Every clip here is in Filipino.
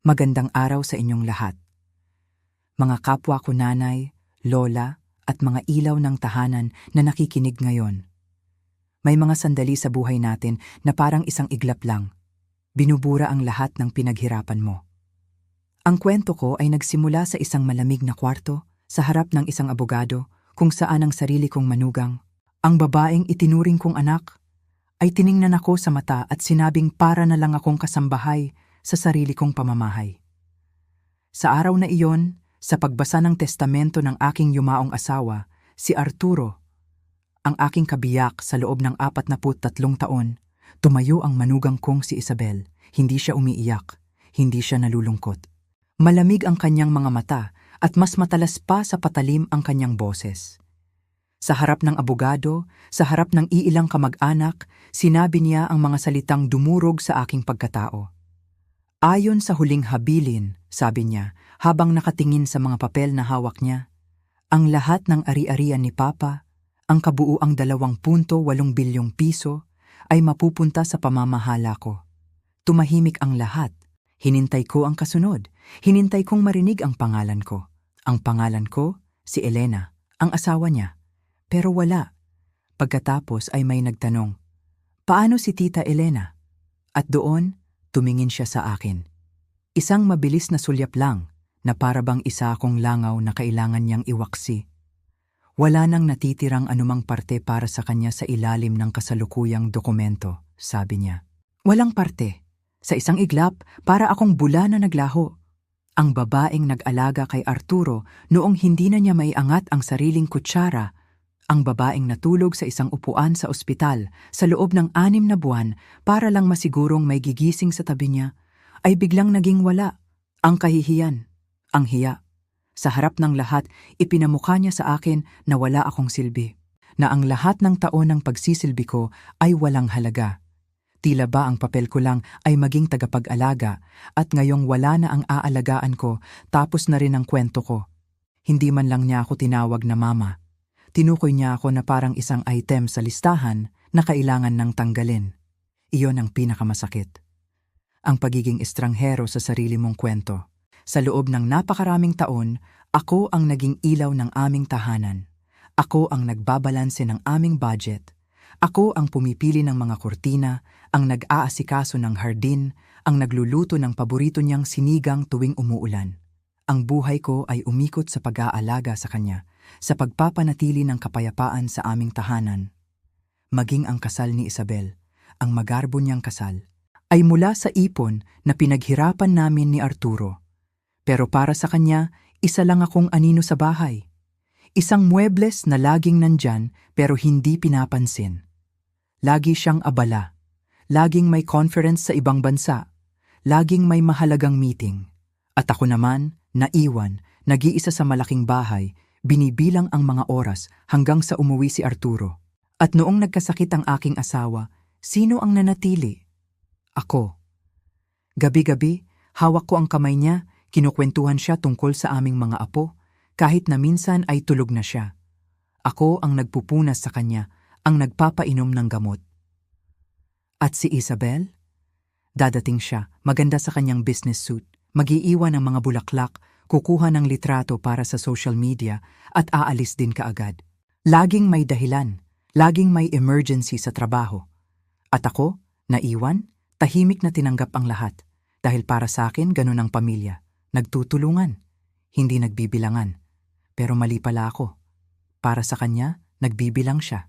Magandang araw sa inyong lahat. Mga kapwa ko nanay, lola, at mga ilaw ng tahanan na nakikinig ngayon. May mga sandali sa buhay natin na parang isang iglap lang. Binubura ang lahat ng pinaghirapan mo. Ang kwento ko ay nagsimula sa isang malamig na kwarto sa harap ng isang abogado kung saan ang sarili kong manugang, ang babaeng itinuring kong anak, ay tiningnan ako sa mata at sinabing para na lang akong kasambahay sa sarili kong pamamahay. Sa araw na iyon, sa pagbasa ng testamento ng aking yumaong asawa, si Arturo, ang aking kabiyak sa loob ng 43 taon, tumayo ang manugang kong si Isabel. Hindi siya umiiyak, hindi siya nalulungkot. Malamig ang kanyang mga mata at mas matalas pa sa patalim ang kanyang boses. Sa harap ng abogado, sa harap ng iilang kamag-anak, sinabi niya ang mga salitang dumurog sa aking pagkatao. Ayon sa huling habilin, sabi niya, habang nakatingin sa mga papel na hawak niya, ang lahat ng ari-arian ni Papa, ang kabuuang 2.8 bilyong piso, ay mapupunta sa pamamahala ko. Tumahimik ang lahat. Hinintay ko ang kasunod. Hinintay kong marinig ang pangalan ko. Ang pangalan ko, si Elena, ang asawa niya. Pero wala. Pagkatapos ay may nagtanong, paano si Tita Elena? At doon, tumingin siya sa akin. Isang mabilis na sulyap lang na parabang isa akong langaw na kailangan niyang iwaksi. Wala nang natitirang anumang parte para sa kanya sa ilalim ng kasalukuyang dokumento, sabi niya. Walang parte. Sa isang iglap, para akong bula na naglaho. Ang babaeng nag-alaga kay Arturo noong hindi na niya maiangat ang sariling kutsara, ang babaeng natulog sa isang upuan sa ospital sa loob ng 6 na buwan para lang masigurong may gigising sa tabi niya, ay biglang naging wala. Ang kahihiyan, ang hiya. Sa harap ng lahat, ipinamukha niya sa akin na wala akong silbi. Na ang lahat ng taon ng pagsisilbi ko ay walang halaga. Tila ba ang papel ko lang ay maging tagapag-alaga at ngayong wala na ang aalagaan ko, tapos na rin ang kwento ko. Hindi man lang niya ako tinawag na mama. Tinukoy niya ako na parang isang item sa listahan na kailangan ng tanggalin. Iyon ang pinakamasakit. Ang pagiging estranghero sa sarili mong kwento. Sa loob ng napakaraming taon, ako ang naging ilaw ng aming tahanan. Ako ang nagbabalanse ng aming budget. Ako ang pumipili ng mga kurtina, ang nag-aasikaso ng hardin, ang nagluluto ng paborito niyang sinigang tuwing umuulan. Ang buhay ko ay umikot sa pag-aalaga sa kanya, sa pagpapanatili ng kapayapaan sa aming tahanan. Maging ang kasal ni Isabel, ang magarbo niyang kasal, ay mula sa ipon na pinaghirapan namin ni Arturo. Pero para sa kanya, isa lang akong anino sa bahay. Isang muebles na laging nandyan pero hindi pinapansin. Lagi siyang abala. Laging may conference sa ibang bansa. Laging may mahalagang meeting. At ako naman, naiwan, nag-iisa sa malaking bahay, binibilang ang mga oras hanggang sa umuwi si Arturo. At noong nagkasakit ang aking asawa, sino ang nanatili? Ako. Gabi-gabi, hawak ko ang kamay niya, kinukwentuhan siya tungkol sa aming mga apo, kahit na minsan ay tulog na siya. Ako ang nagpupunas sa kanya, ang nagpapainom ng gamot. At si Isabel? Dadating siya, maganda sa kanyang business suit, mag-iiwan ng mga bulaklak, kukuha ng litrato para sa social media at aalis din kaagad. Laging may dahilan, laging may emergency sa trabaho. At ako, naiwan, tahimik na tinanggap ang lahat. Dahil para sa akin, ganun ang pamilya. Nagtutulungan, hindi nagbibilangan. Pero mali pala ako. Para sa kanya, nagbibilang siya.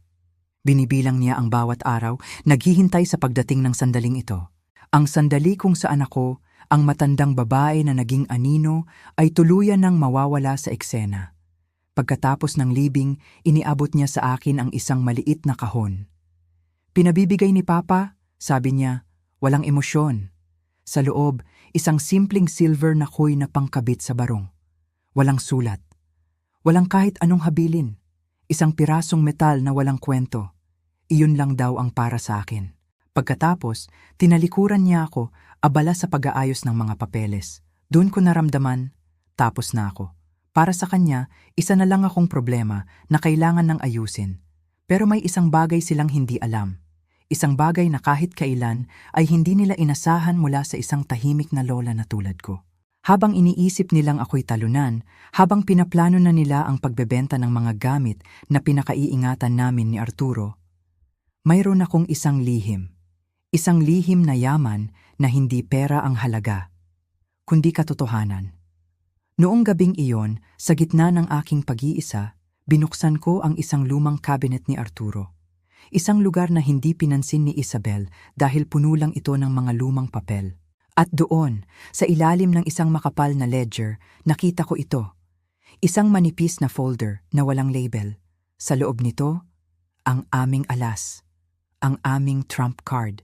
Binibilang niya ang bawat araw, naghihintay sa pagdating ng sandaling ito. Ang sandali kung saan ako, ang matandang babae na naging anino, ay tuluyan ng mawawala sa eksena. Pagkatapos ng libing, iniabot niya sa akin ang isang maliit na kahon. Pinabibigay ni Papa, sabi niya, walang emosyon. Sa loob, isang simpleng silver na koy na pangkabit sa barong. Walang sulat. Walang kahit anong habilin. Isang pirasong metal na walang kwento. Iyon lang daw ang para sa akin. Pagkatapos, tinalikuran niya ako, abala sa pag-aayos ng mga papeles. Doon ko naramdaman, tapos na ako. Para sa kanya, isa na lang akong problema na kailangan ng ayusin. Pero may isang bagay silang hindi alam. Isang bagay na kahit kailan ay hindi nila inasahan mula sa isang tahimik na lola na tulad ko. Habang iniisip nilang ako'y talunan, habang pinaplano na nila ang pagbebenta ng mga gamit na pinakaiingatan namin ni Arturo, mayroon akong isang lihim. Isang lihim na yaman na hindi pera ang halaga, kundi katotohanan. Noong gabing iyon, sa gitna ng aking pag-iisa, binuksan ko ang isang lumang cabinet ni Arturo. Isang lugar na hindi pinansin ni Isabel dahil puno lang ito ng mga lumang papel. At doon, sa ilalim ng isang makapal na ledger, nakita ko ito. Isang manipis na folder na walang label. Sa loob nito, ang aming alas. Ang aming trump card.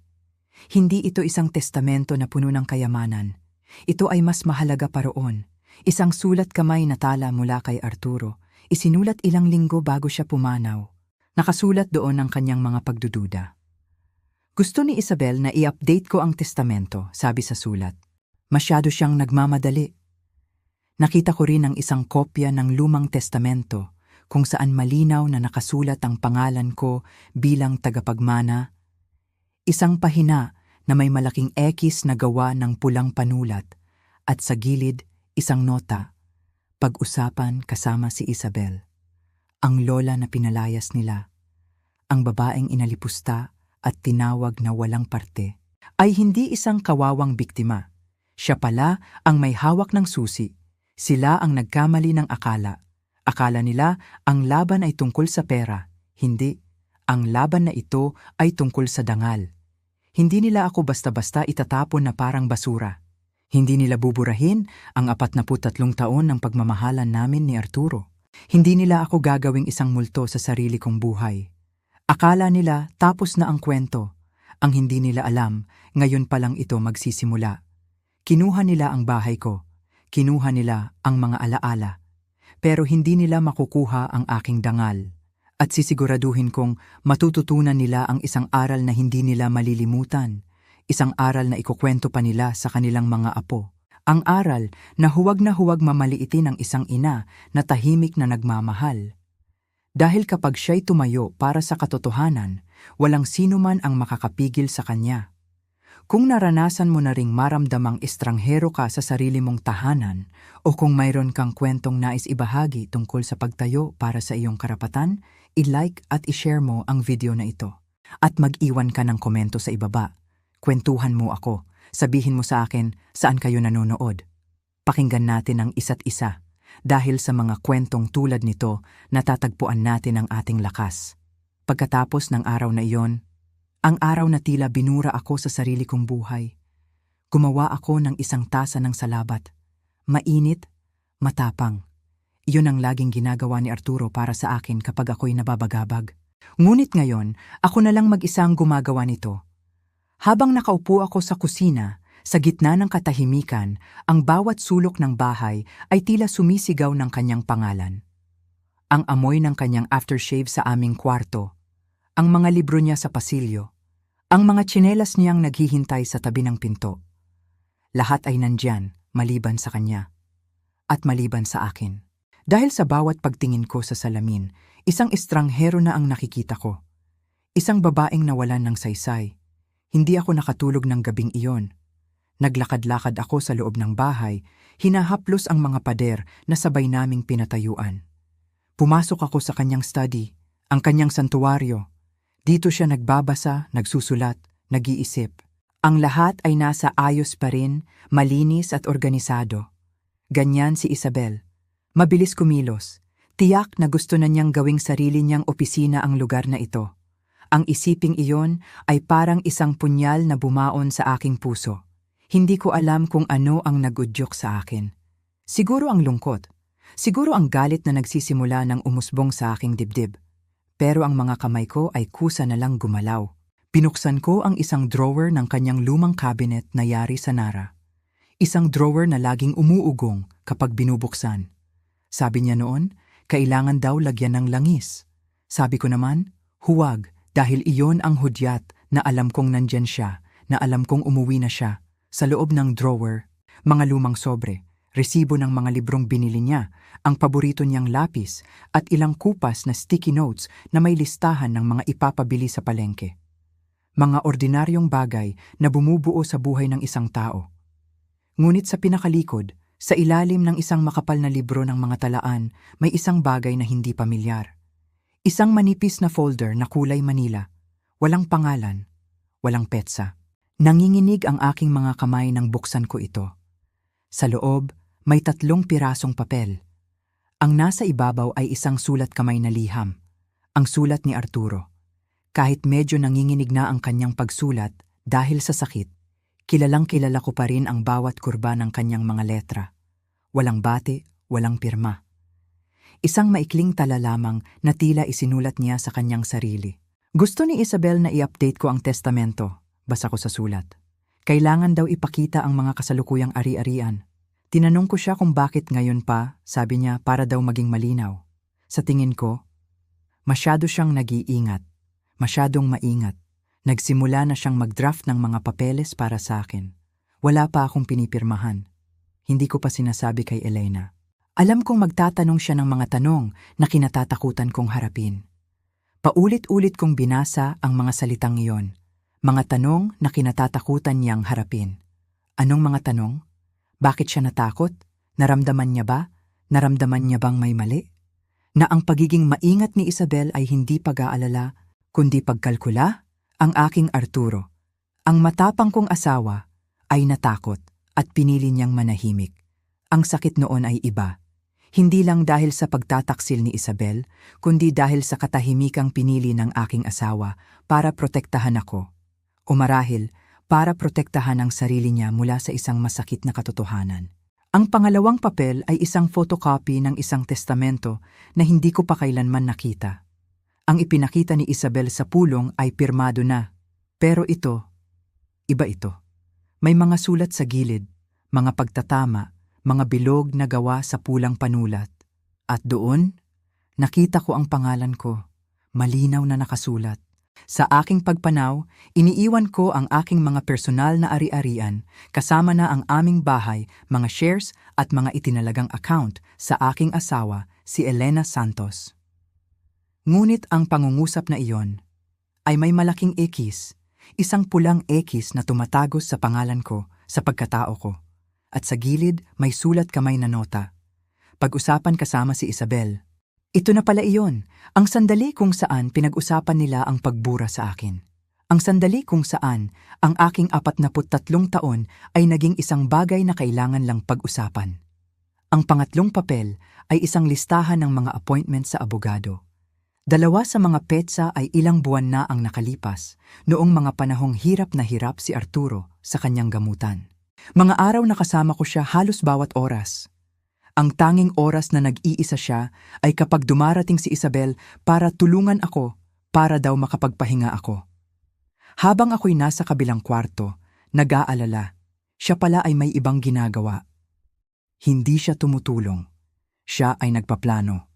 Hindi ito isang testamento na puno ng kayamanan. Ito ay mas mahalaga pa roon. Isang sulat kamay na tala mula kay Arturo. Isinulat ilang linggo bago siya pumanaw. Nakasulat doon ang kanyang mga pagdududa. Gusto ni Isabel na i-update ko ang testamento, sabi sa sulat. Masyado siyang nagmamadali. Nakita ko rin ang isang kopya ng lumang testamento kung saan malinaw na nakasulat ang pangalan ko bilang tagapagmana. Isang pahina na may malaking X na gawa ng pulang panulat at sa gilid isang nota, pag-usapan kasama si Isabel. Ang lola na pinalayas nila, ang babaeng inalipusta at tinawag na walang parte, ay hindi isang kawawang biktima. Siya pala ang may hawak ng susi. Sila ang nagkamali ng akala. Akala nila ang laban ay tungkol sa pera. Hindi. Ang laban na ito ay tungkol sa dangal. Hindi nila ako basta-basta itatapon na parang basura. Hindi nila buburahin ang 43 taon ng pagmamahalan namin ni Arturo. Hindi nila ako gagawing isang multo sa sarili kong buhay. Akala nila tapos na ang kwento. Ang hindi nila alam, ngayon pa lang ito magsisimula. Kinuha nila ang bahay ko. Kinuha nila ang mga alaala. Pero hindi nila makukuha ang aking dangal. At sisiguraduhin kong matututunan nila ang isang aral na hindi nila malilimutan. Isang aral na ikukwento pa nila sa kanilang mga apo. Ang aral na huwag mamaliitin ang isang ina na tahimik na nagmamahal. Dahil kapag siya'y tumayo para sa katotohanan, walang sino man ang makakapigil sa kanya. Kung naranasan mo na ring maramdamang estranghero ka sa sarili mong tahanan o kung mayroon kang kwentong nais ibahagi tungkol sa pagtayo para sa iyong karapatan, i-like at i-share mo ang video na ito. At mag-iwan ka ng komento sa ibaba. Kwentuhan mo ako. Sabihin mo sa akin saan kayo nanonood. Pakinggan natin ang isa't isa. Dahil sa mga kwentong tulad nito, natatagpuan natin ang ating lakas. Pagkatapos ng araw na iyon, ang araw na tila binura ako sa sarili kong buhay. Gumawa ako ng isang tasa ng salabat. Mainit, matapang. Iyon ang laging ginagawa ni Arturo para sa akin kapag ako'y nababagabag. Ngunit ngayon, ako na lang mag-isang gumagawa nito. Habang nakaupo ako sa kusina, sa gitna ng katahimikan, ang bawat sulok ng bahay ay tila sumisigaw ng kanyang pangalan. Ang amoy ng kanyang aftershave sa aming kwarto, ang mga libro niya sa pasilyo, ang mga tsinelas niyang naghihintay sa tabi ng pinto. Lahat ay nandyan, maliban sa kanya. At maliban sa akin. Dahil sa bawat pagtingin ko sa salamin, isang estranghero na ang nakikita ko. Isang babaeng nawalan ng saysay. Hindi ako nakatulog ng gabing iyon. Naglakad-lakad ako sa loob ng bahay, hinahaplos ang mga pader na sabay naming pinatayuan. Pumasok ako sa kanyang study, ang kanyang santuwaryo. Dito siya nagbabasa, nagsusulat, nag-iisip. Ang lahat ay nasa ayos pa rin, malinis at organisado. Ganyan si Isabel. Mabilis kumilos. Tiyak na gusto na niyang gawing sarili niyang opisina ang lugar na ito. Ang isiping iyon ay parang isang punyal na bumaon sa aking puso. Hindi ko alam kung ano ang nagudyok sa akin. Siguro ang lungkot. Siguro ang galit na nagsisimula ng umusbong sa aking dibdib. Pero ang mga kamay ko ay kusa na lang gumalaw. Pinuksan ko ang isang drawer ng kanyang lumang cabinet na yari sa Nara. Isang drawer na laging umuugong kapag binubuksan. Sabi niya noon, kailangan daw lagyan ng langis. Sabi ko naman, huwag. Dahil iyon ang hudyat na alam kong nandyan siya, na alam kong umuwi na siya. Sa loob ng drawer, mga lumang sobre, resibo ng mga librong binili niya, ang paborito niyang lapis, at ilang kupas na sticky notes na may listahan ng mga ipapabili sa palengke. mga ordinaryong bagay na bumubuo sa buhay ng isang tao. Ngunit sa pinakalikod, sa ilalim ng isang makapal na libro ng mga talaan, may isang bagay na hindi pamilyar. Isang manipis na folder na kulay Manila, walang pangalan, walang petsa. Nanginginig ang aking mga kamay nang buksan ko ito. Sa loob, may 3 pirasong papel. Ang nasa ibabaw ay isang sulat kamay na liham, ang sulat ni Arturo. Kahit medyo nanginginig na ang kanyang pagsulat dahil sa sakit, kilalang-kilala ko pa rin ang bawat kurba ng kanyang mga letra. Walang bate, walang pirma. Isang maikling tala lamang na tila isinulat niya sa kanyang sarili. Gusto ni Isabel na i-update ko ang testamento, basa ko sa sulat. Kailangan daw ipakita ang mga kasalukuyang ari-arian. Tinanong ko siya kung bakit ngayon pa, sabi niya para daw maging malinaw. Sa tingin ko, masyado siyang nag-iingat, masyadong maingat. Nagsimula na siyang mag-draft ng mga papeles para sa akin. Wala pa akong pinipirmahan. Hindi ko pa sinasabi kay Elena. Alam kong magtatanong siya ng mga tanong na kinatatakutan kong harapin. Paulit-ulit kong binasa ang mga salitang iyon. Mga tanong na kinatatakutan niyang harapin. Anong mga tanong? Bakit siya natakot? Naramdaman niya ba? Naramdaman niya bang may mali? Na ang pagiging maingat ni Isabel ay hindi pag-aalala, kundi pagkalkula? Ang aking Arturo, ang matapang kong asawa, ay natakot at pinili niyang manahimik. Ang sakit noon ay iba. Hindi lang dahil sa pagtataksil ni Isabel, kundi dahil sa katahimikang pinili ng aking asawa para protektahan ako. O marahil, para protektahan ang sarili niya mula sa isang masakit na katotohanan. Ang pangalawang papel ay isang photocopy ng isang testamento na hindi ko pa kailanman nakita. Ang ipinakita ni Isabel sa pulong ay pirmado na. Pero ito, iba ito. May mga sulat sa gilid, mga pagtatama, mga bilog na gawa sa pulang panulat. At doon, nakita ko ang pangalan ko, malinaw na nakasulat. Sa aking pagpanaw, iniiwan ko ang aking mga personal na ari-arian, kasama na ang aming bahay, mga shares at mga itinalagang account sa aking asawa, si Elena Santos. Ngunit ang pangungusap na iyon ay may malaking X, isang pulang X na tumatagos sa pangalan ko, sa pagkatao ko. At sa gilid may sulat kamay na nota. Pag-usapan kasama si Isabel. Ito na pala iyon, ang sandali kung saan pinag-usapan nila ang pagbura sa akin. Ang sandali kung saan ang aking 43 taon ay naging isang bagay na kailangan lang pag-usapan. Ang pangatlong papel ay isang listahan ng mga appointment sa abogado. 2 sa mga petsa ay ilang buwan na ang nakalipas, noong mga panahong hirap na hirap si Arturo sa kanyang gamutan. Mga araw na kasama ko siya halos bawat oras. Ang tanging oras na nag-iisa siya ay kapag dumarating si Isabel para tulungan ako, para daw makapagpahinga ako. Habang ako'y nasa kabilang kwarto, nag-aalala, siya pala ay may ibang ginagawa. Hindi siya tumutulong. Siya ay nagpaplano.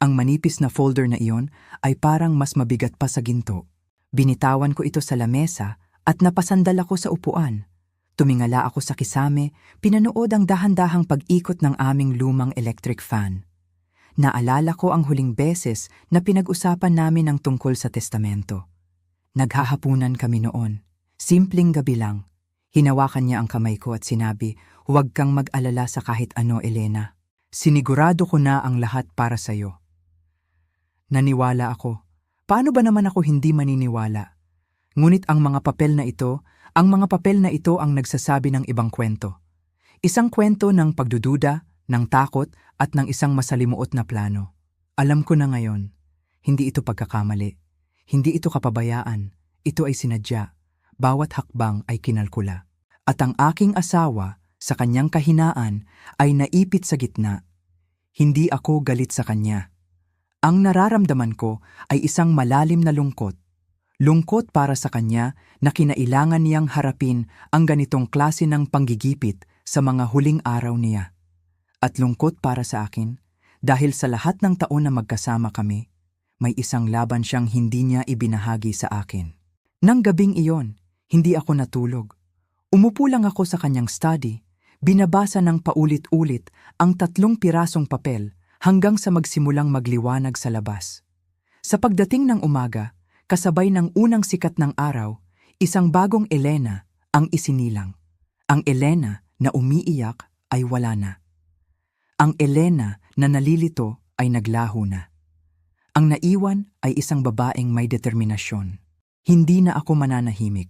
Ang manipis na folder na iyon ay parang mas mabigat pa sa ginto. Binitawan ko ito sa lamesa at napasandal ako sa upuan. Tumingala ako sa kisame, pinanood ang dahan-dahang pag-ikot ng aming lumang electric fan. Naalala ko ang huling beses na pinag-usapan namin ang tungkol sa testamento. Naghahapunan kami noon. Simpleng gabi lang. Hinawakan niya ang kamay ko at sinabi, "Huwag kang mag-alala sa kahit ano, Elena. Sinigurado ko na ang lahat para sa'yo." Naniwala ako. Paano ba naman ako hindi maniniwala? Ngunit ang mga papel na ito ang nagsasabi ng ibang kwento. Isang kwento ng pagdududa, ng takot at ng isang masalimuot na plano. Alam ko na ngayon, hindi ito pagkakamali. Hindi ito kapabayaan. Ito ay sinadya. Bawat hakbang ay kinalkula. At ang aking asawa, sa kanyang kahinaan, ay naipit sa gitna. Hindi ako galit sa kanya. Ang nararamdaman ko ay isang malalim na lungkot. Lungkot para sa kanya na kinailangan niyang harapin ang ganitong klase ng panggigipit sa mga huling araw niya. At lungkot para sa akin dahil sa lahat ng taon na magkasama kami, may isang laban siyang hindi niya ibinahagi sa akin. Nang gabing iyon, hindi ako natulog. Umupo lang ako sa kanyang study, binabasa ng paulit-ulit ang 3 pirasong papel hanggang sa magsimulang magliwanag sa labas. Sa pagdating ng umaga, kasabay ng unang sikat ng araw, isang bagong Elena ang isinilang. Ang Elena na umiiyak ay wala na. Ang Elena na nalilito ay naglaho na. Ang naiwan ay isang babaeng may determinasyon. Hindi na ako mananahimik.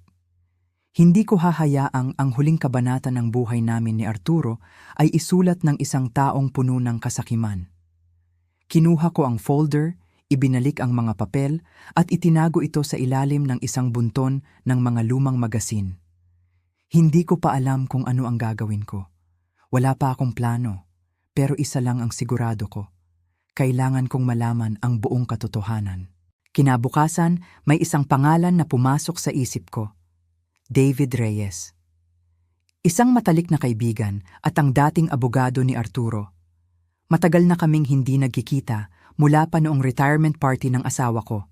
Hindi ko hahayaang ang huling kabanata ng buhay namin ni Arturo ay isulat ng isang taong puno ng kasakiman. Kinuha ko ang folder, ibinalik ang mga papel at itinago ito sa ilalim ng isang bunton ng mga lumang magasin. Hindi ko pa alam kung ano ang gagawin ko. Wala pa akong plano, pero isa lang ang sigurado ko. Kailangan kong malaman ang buong katotohanan. Kinabukasan, may isang pangalan na pumasok sa isip ko. David Reyes. Isang matalik na kaibigan at ang dating abogado ni Arturo. Matagal na kaming hindi nagkikita mula pa noong retirement party ng asawa ko.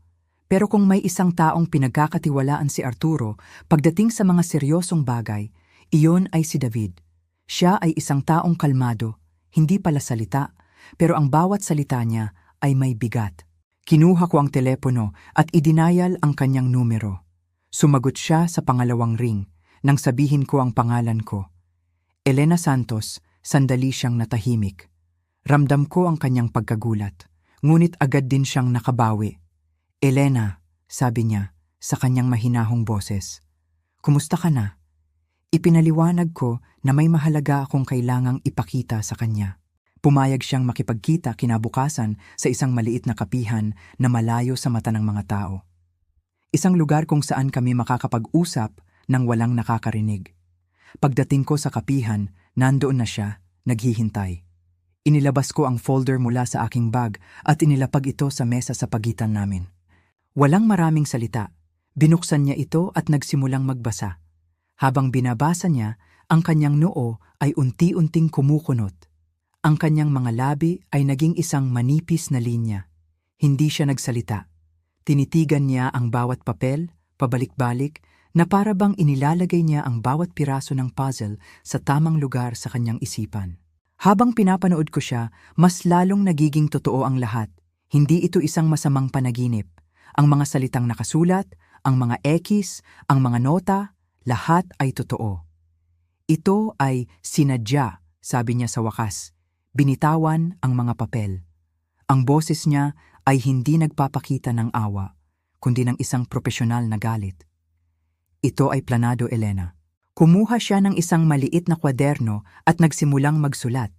Pero kung may isang taong pinagkakatiwalaan si Arturo pagdating sa mga seryosong bagay, iyon ay si David. Siya ay isang taong kalmado, hindi pala salita, pero ang bawat salita niya ay may bigat. Kinuha ko ang telepono at idinayal ang kanyang numero. Sumagot siya sa pangalawang ring nang sabihin ko ang pangalan ko. Elena Santos, sandali siyang natahimik. Ramdam ko ang kanyang pagkagulat, ngunit agad din siyang nakabawi. Elena, sabi niya sa kanyang mahinahong boses. Kumusta ka na? Ipinaliwanag ko na may mahalaga akong kailangang ipakita sa kanya. Pumayag siyang makipagkita kinabukasan sa isang maliit na kapihan na malayo sa mata ng mga tao. Isang lugar kung saan kami makakapag-usap nang walang nakakarinig. Pagdating ko sa kapihan, nandoon na siya, naghihintay. Inilabas ko ang folder mula sa aking bag at inilapag ito sa mesa sa pagitan namin. Walang maraming salita. Binuksan niya ito at nagsimulang magbasa. Habang binabasa niya, ang kanyang noo ay unti-unting kumukunot. Ang kanyang mga labi ay naging isang manipis na linya. Hindi siya nagsalita. Tinitigan niya ang bawat papel, pabalik-balik, na para bang inilalagay niya ang bawat piraso ng puzzle sa tamang lugar sa kanyang isipan. Habang pinapanood ko siya, mas lalong nagiging totoo ang lahat. Hindi ito isang masamang panaginip. Ang mga salitang nakasulat, ang mga ekis, ang mga nota, lahat ay totoo. Ito ay sinadya, sabi niya sa wakas. Binitawan ang mga papel. Ang boses niya ay hindi nagpapakita ng awa, kundi ng isang propesyonal na galit. Ito ay planado, Elena. Kumuha siya ng isang maliit na kwaderno at nagsimulang magsulat.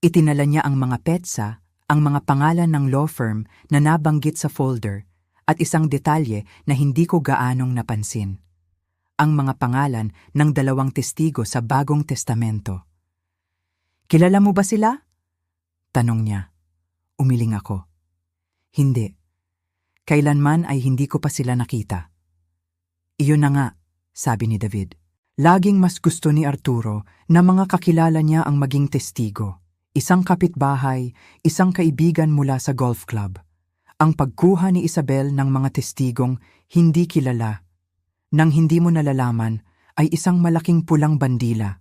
Itinala niya ang mga petsa, ang mga pangalan ng law firm na nabanggit sa folder, at isang detalye na hindi ko gaanong napansin. Ang mga pangalan ng 2 testigo sa Bagong Testamento. Kilala mo ba sila? Tanong niya. Umiling ako. Hindi. Kailanman ay hindi ko pa sila nakita. Iyon na nga, sabi ni David. Laging mas gusto ni Arturo na mga kakilala niya ang maging testigo. Isang kapitbahay, isang kaibigan mula sa golf club. Ang pagkuha ni Isabel ng mga testigong hindi kilala, nang hindi mo nalalaman, ay isang malaking pulang bandila.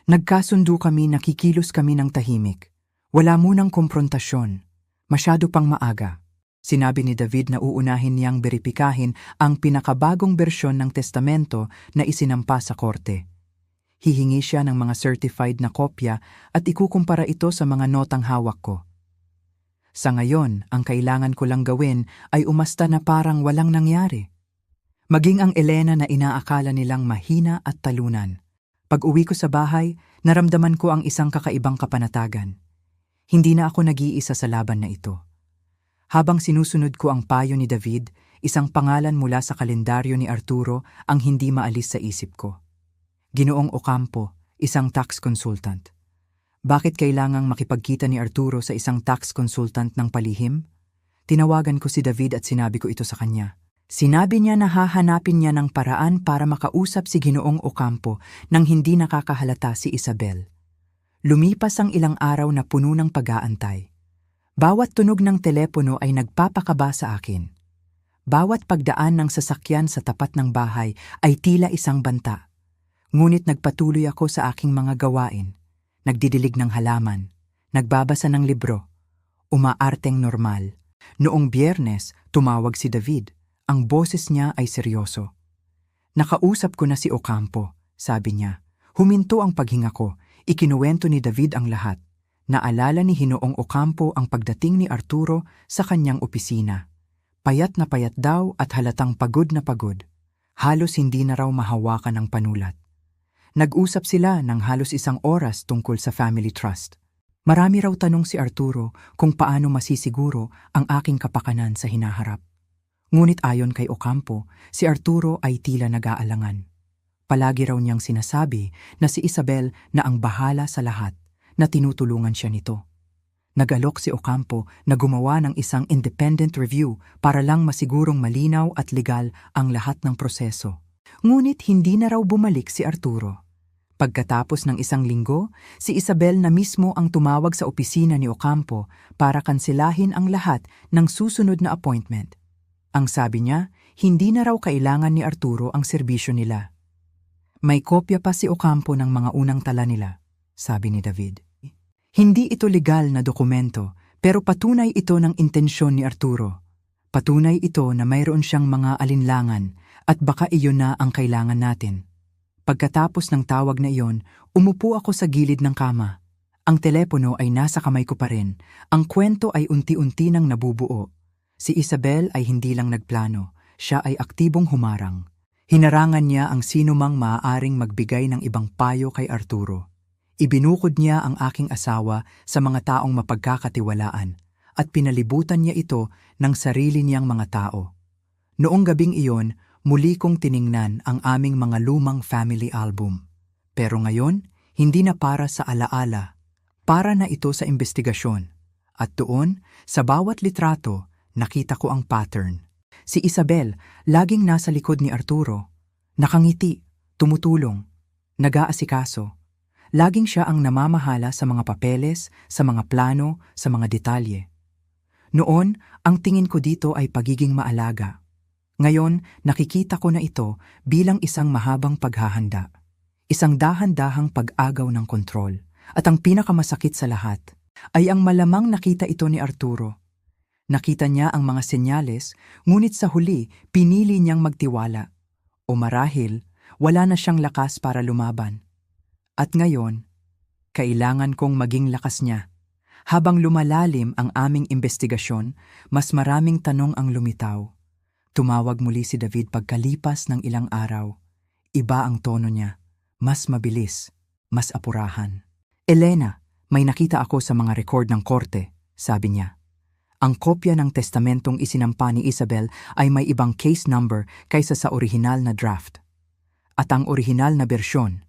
Nagkasundo kami, nakikilos kami ng tahimik. Wala munang komprontasyon. Masyado pang maaga. Sinabi ni David na uunahin niyang beripikahin ang pinakabagong bersyon ng testamento na isinampa sa korte. Hihingi siya ng mga certified na kopya at ikukumpara ito sa mga notang hawak ko. Sa ngayon, ang kailangan ko lang gawin ay umasta na parang walang nangyari. Maging ang Elena na inaakala nilang mahina at talunan. Pag-uwi ko sa bahay, naramdaman ko ang isang kakaibang kapanatagan. Hindi na ako nag-iisa sa laban na ito. Habang sinusunod ko ang payo ni David, isang pangalan mula sa kalendaryo ni Arturo ang hindi maalis sa isip ko. Ginoong Ocampo, isang tax consultant. Bakit kailangang makipagkita ni Arturo sa isang tax consultant ng palihim? Tinawagan ko si David at sinabi ko ito sa kanya. Sinabi niya na hahanapin niya ng paraan para makausap si Ginoong Ocampo nang hindi nakakahalata si Isabel. Lumipas ang ilang araw na puno ng pag-aantay. Bawat tunog ng telepono ay nagpapakaba sa akin. Bawat pagdaan ng sasakyan sa tapat ng bahay ay tila isang banta. Ngunit nagpatuloy ako sa aking mga gawain. Nagdidilig ng halaman, nagbabasa ng libro, umaarteng normal. Noong Biyernes, tumawag si David. Ang boses niya ay seryoso. Nakausap ko na si Ocampo, sabi niya. Huminto ang paghinga ko. Ikinuwento ni David ang lahat. Naalala ni Hinoong Ocampo ang pagdating ni Arturo sa kanyang opisina. Payat na payat daw at halatang pagod na pagod. Halos hindi na raw mahawakan ang panulat. Nag-usap sila ng halos 1 oras tungkol sa family trust. Marami raw tanong si Arturo kung paano masisiguro ang aking kapakanan sa hinaharap. Ngunit ayon kay Ocampo, si Arturo ay tila nag-aalangan. Palagi raw niyang sinasabi na si Isabel na ang bahala sa lahat, na tinutulungan siya nito. Nag-alok si Ocampo na gumawa ng isang independent review para lang masigurong malinaw at legal ang lahat ng proseso. Ngunit hindi na raw bumalik si Arturo. Pagkatapos ng 1 linggo, si Isabel na mismo ang tumawag sa opisina ni Ocampo para kansilahin ang lahat ng susunod na appointment. Ang sabi niya, hindi na raw kailangan ni Arturo ang serbisyo nila. May kopya pa si Ocampo ng mga unang tala nila, sabi ni David. Hindi ito legal na dokumento, pero patunay ito ng intensyon ni Arturo. Patunay ito na mayroon siyang mga alinlangan at baka iyon na ang kailangan natin. Pagkatapos ng tawag na iyon, umupo ako sa gilid ng kama. Ang telepono ay nasa kamay ko pa rin. Ang kwento ay unti-unti nang nabubuo. Si Isabel ay hindi lang nagplano, siya ay aktibong humarang. Hinarangan niya ang sinumang maaaring magbigay ng ibang payo kay Arturo. Ibinukod niya ang aking asawa sa mga taong mapagkakatiwalaan at pinalibutan niya ito ng sarili niyang mga tao. Noong gabing iyon, muli kong tiningnan ang aming mga lumang family album. Pero ngayon, hindi na para sa alaala, para na ito sa investigasyon. At doon, sa bawat litrato, nakita ko ang pattern. Si Isabel, laging nasa likod ni Arturo. Nakangiti, tumutulong, nag-aasikaso. Laging siya ang namamahala sa mga papeles, sa mga plano, sa mga detalye. Noon, ang tingin ko dito ay pagiging maalaga. Ngayon, nakikita ko na ito bilang isang mahabang paghahanda. Isang dahan-dahang pag-agaw ng kontrol. At ang pinakamasakit sa lahat ay ang malamang nakita ito ni Arturo. Nakita niya ang mga senyales, ngunit sa huli, pinili niyang magtiwala. O marahil, wala na siyang lakas para lumaban. At ngayon, kailangan kong maging lakas niya. Habang lumalalim ang aming investigasyon, mas maraming tanong ang lumitaw. Tumawag muli si David pagkalipas ng ilang araw. Iba ang tono niya. Mas mabilis, mas apurahan. Elena, may nakita ako sa mga record ng korte, sabi niya. Ang kopya ng testamentong isinampa ni Isabel ay may ibang case number kaysa sa orihinal na draft. At ang orihinal na bersyon,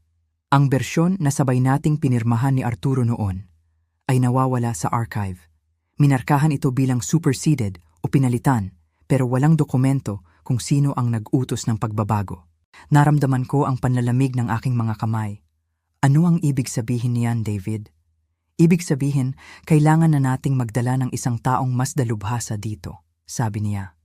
ang bersyon na sabay nating pinirmahan ni Arturo noon, ay nawawala sa archive. Minarkahan ito bilang superseded o pinalitan, pero walang dokumento kung sino ang nag-utos ng pagbabago. Naramdaman ko ang panlalamig ng aking mga kamay. Ano ang ibig sabihin niyan, David? Ibig sabihin, kailangan na nating magdala ng isang taong mas dalubhasa dito, sabi niya.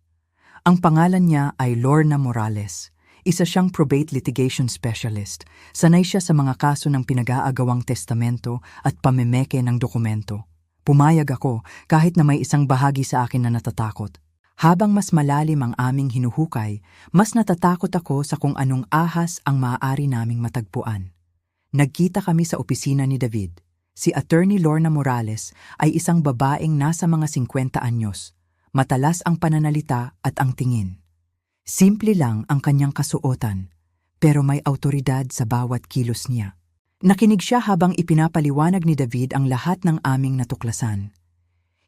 Ang pangalan niya ay Lorna Morales. Isa siyang probate litigation specialist. Sanay siya sa mga kaso ng pinag-aagawang testamento at pamemeke ng dokumento. Pumayag ako kahit na may isang bahagi sa akin na natatakot. Habang mas malalim ang aming hinuhukay, mas natatakot ako sa kung anong ahas ang maaari naming matagpuan. Nagkita kami sa opisina ni David. Si Attorney Lorna Morales ay isang babaeng nasa mga 50 anyos. Matalas ang pananalita at ang tingin. Simple lang ang kanyang kasuotan, pero may awtoridad sa bawat kilos niya. Nakinig siya habang ipinapaliwanag ni David ang lahat ng aming natuklasan.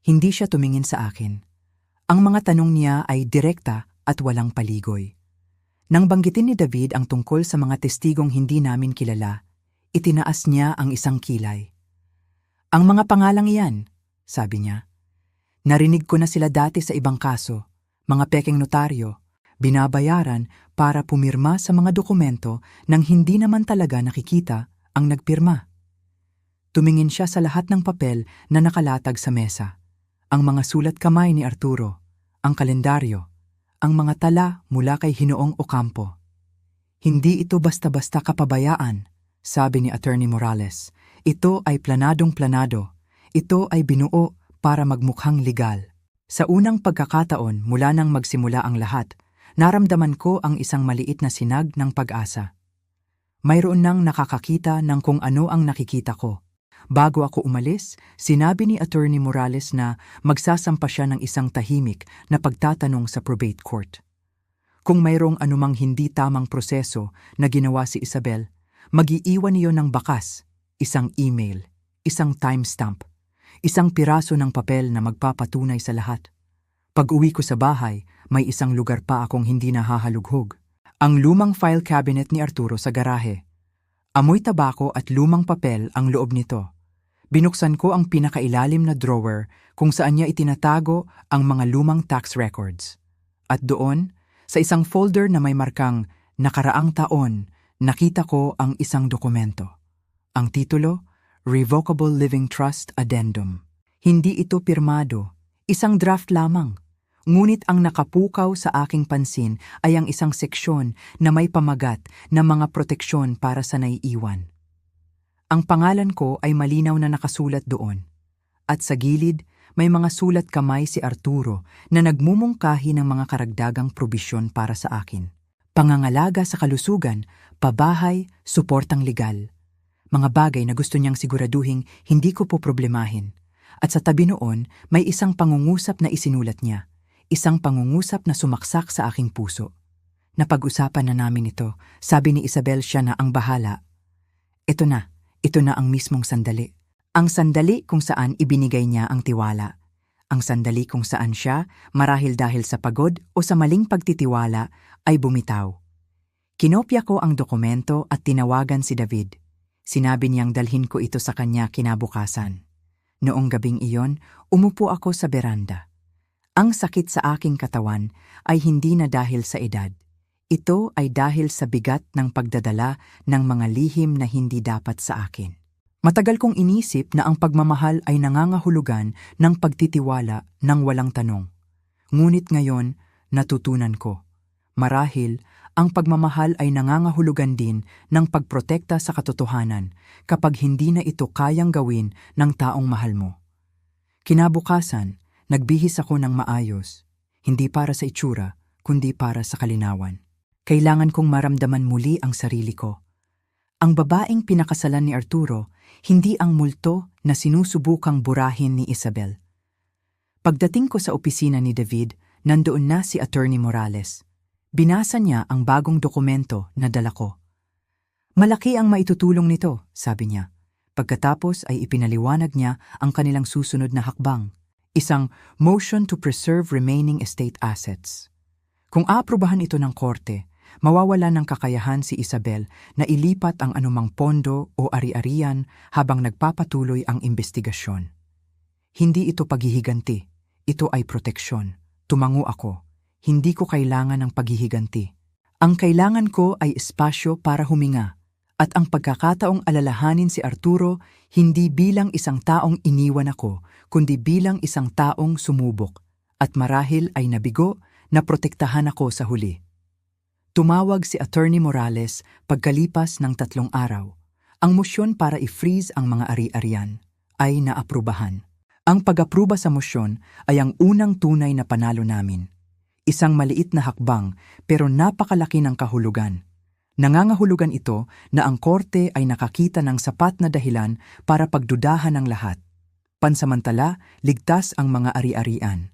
Hindi siya tumingin sa akin. Ang mga tanong niya ay direkta at walang paligoy. Nang banggitin ni David ang tungkol sa mga testigong hindi namin kilala, itinaas niya ang isang kilay. Ang mga pangalang iyan, sabi niya. Narinig ko na sila dati sa ibang kaso, mga pekeng notaryo, binabayaran para pumirma sa mga dokumento nang hindi naman talaga nakikita ang nagpirma. Tumingin siya sa lahat ng papel na nakalatag sa mesa. Ang mga sulat kamay ni Arturo, ang kalendaryo, ang mga tala mula kay Hinoong Ocampo. Hindi ito basta-basta kapabayaan, sabi ni Attorney Morales. Ito ay planadong-planado. Ito ay binuo para magmukhang legal. Sa unang pagkakataon mula nang magsimula ang lahat, Naramdaman ko ang isang maliit na sinag ng pag-asa. Mayroon nang nakakakita ng kung ano ang nakikita ko. Bago ako umalis, sinabi ni Attorney Morales na magsasampa siya ng isang tahimik na pagtatanong sa probate court. Kung mayroong anumang hindi tamang proseso na ginawa si Isabel, mag-iiwan niyo ng bakas, isang email, isang timestamp, isang piraso ng papel na magpapatunay sa lahat. Pag-uwi ko sa bahay, may isang lugar pa akong hindi nahahalughog. Ang lumang file cabinet ni Arturo sa garahe. Amoy tabako at lumang papel ang loob nito. Binuksan ko ang pinakailalim na drawer kung saan niya itinatago ang mga lumang tax records. At doon, sa isang folder na may markang nakaraang taon, nakita ko ang isang dokumento. Ang titulo, Revocable Living Trust Addendum. Hindi ito pirmado, isang draft lamang. Ngunit ang nakapukaw sa aking pansin ay ang isang seksyon na may pamagat na mga proteksyon para sa naiiwan. Ang pangalan ko ay malinaw na nakasulat doon. At sa gilid, may mga sulat kamay si Arturo na nagmumungkahi ng mga karagdagang probisyon para sa akin. Pangangalaga sa kalusugan, pabahay, suportang legal. Mga bagay na gusto niyang siguraduhing hindi ko po problemahin. At sa tabi noon, may isang pangungusap na isinulat niya. Isang pangungusap na sumaksak sa aking puso. Napag-usapan na namin ito. Sabi ni Isabel siya na ang bahala. Ito na ang mismong sandali. Ang sandali kung saan ibinigay niya ang tiwala. Ang sandali kung saan siya, marahil dahil sa pagod o sa maling pagtitiwala, ay bumitaw. Kinopya ko ang dokumento at tinawagan si David. Sinabi niyang dalhin ko ito sa kanya kinabukasan. Noong gabing iyon, umupo ako sa beranda. Ang sakit sa aking katawan ay hindi na dahil sa edad. Ito ay dahil sa bigat ng pagdadala ng mga lihim na hindi dapat sa akin. Matagal kong inisip na ang pagmamahal ay nangangahulugan ng pagtitiwala ng walang tanong. Ngunit ngayon, natutunan ko. Marahil, ang pagmamahal ay nangangahulugan din ng pagprotekta sa katotohanan kapag hindi na ito kayang gawin ng taong mahal mo. Kinabukasan, nagbihis ako ng maayos, hindi para sa itsura, kundi para sa kalinawan. Kailangan kong maramdaman muli ang sarili ko. Ang babaeng pinakasalan ni Arturo, hindi ang multo na sinusubukang burahin ni Isabel. Pagdating ko sa opisina ni David, nandoon na si Attorney Morales. Binasa niya ang bagong dokumento na dala ko. Malaki ang maitutulong nito, sabi niya. Pagkatapos ay ipinaliwanag niya ang kanilang susunod na hakbang. Isang motion to preserve remaining estate assets. Kung aaprubahan ito ng korte, mawawala ng kakayahan si Isabel na ilipat ang anumang pondo o ari-arian habang nagpapatuloy ang investigasyon. Hindi ito paghihiganti, ito ay proteksyon. Tumango ako. Hindi ko kailangan ng paghihiganti. Ang kailangan ko ay espasyo para huminga. At ang pagkakataong alalahanin si Arturo hindi bilang isang taong iniwan ako, kundi bilang isang taong sumubok. At marahil ay nabigo na protektahan ako sa huli. Tumawag si Attorney Morales pagkalipas ng 3 araw. Ang mosyon para i-freeze ang mga ari-arian ay naaprubahan. Ang pag-apruba sa mosyon ay ang unang tunay na panalo namin. Isang maliit na hakbang pero napakalaki ng kahulugan. Nangangahulugan ito na ang korte ay nakakita ng sapat na dahilan para pagdudahan ng lahat. Pansamantala, ligtas ang mga ari-arian.